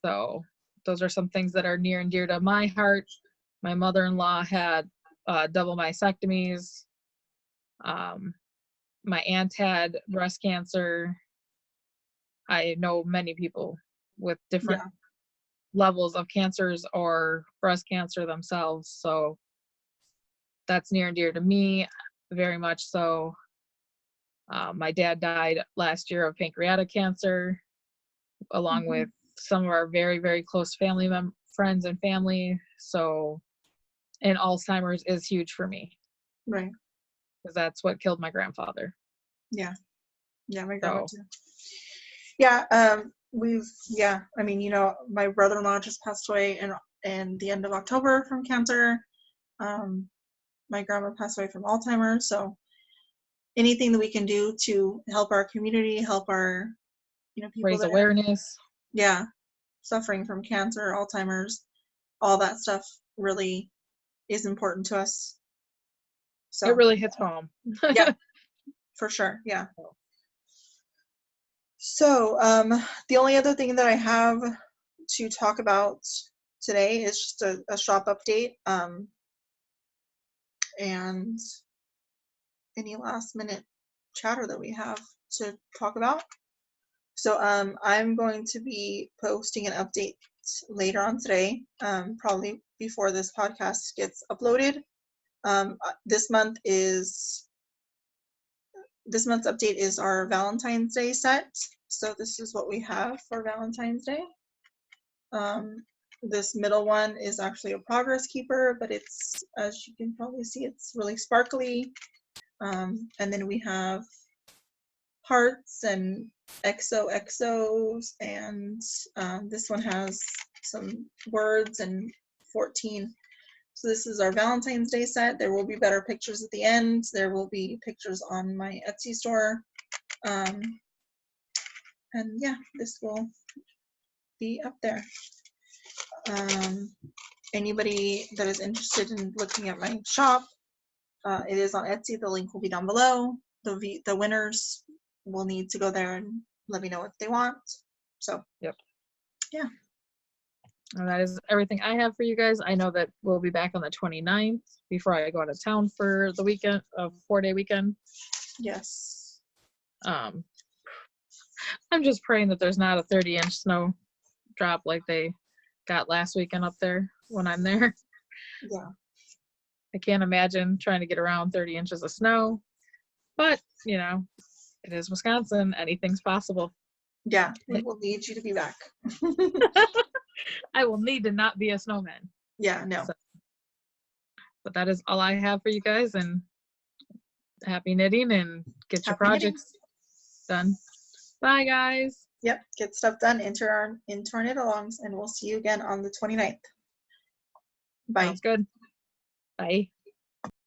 So those are some things that are near and dear to my heart. My mother-in-law had double mastectomies. My aunt had breast cancer. I know many people with different levels of cancers or breast cancer themselves. So that's near and dear to me, very much so. My dad died last year of pancreatic cancer, along with some of our very, very close family friends and family. So, and Alzheimer's is huge for me. Right. Because that's what killed my grandfather. Yeah. Yeah, my grandma too. Yeah, I mean, my brother-in-law just passed away in the end of October from cancer. My grandma passed away from Alzheimer's. So anything that we can do to help our community, help our, people raise awareness. Suffering from cancer, Alzheimer's, all that stuff really is important to us. So it really hits home. Yeah, for sure. Yeah. So the only other thing that I have to talk about today is just a shop update and any last minute chatter that we have to talk about. So I'm going to be posting an update later on today, probably before this podcast gets uploaded. This month's update is our Valentine's Day set. So this is what we have for Valentine's Day. This middle one is actually a progress keeper, but it's, as you can probably see, it's really sparkly. And then we have hearts and XOXOs, and this one has some words and 14. So this is our Valentine's Day set. There will be better pictures at the end. There will be pictures on my Etsy store. And yeah, this will be up there. Anybody that is interested in looking at my shop, it is on Etsy. The link will be down below. The winners will need to go there and let me know what they want. So yep. Yeah. And that is everything I have for you guys. I know that we'll be back on the 29th before I go out of town for the weekend, a 4-day weekend. Yes. I'm just praying that there's not a 30-inch snow drop like they got last weekend up there when I'm there. Yeah. I can't imagine trying to get around 30 inches of snow, but you know, it is Wisconsin. Anything's possible. Yeah, we will need you to be back. I will need to not be a snowman. Yeah, no. So, but that is all I have for you guys, and happy knitting and get your Happy knitting. projects done. Bye, guys. Yep, get stuff done, enter our knit alongs, and we'll see you again on the 29th. Bye. Sounds good. Bye.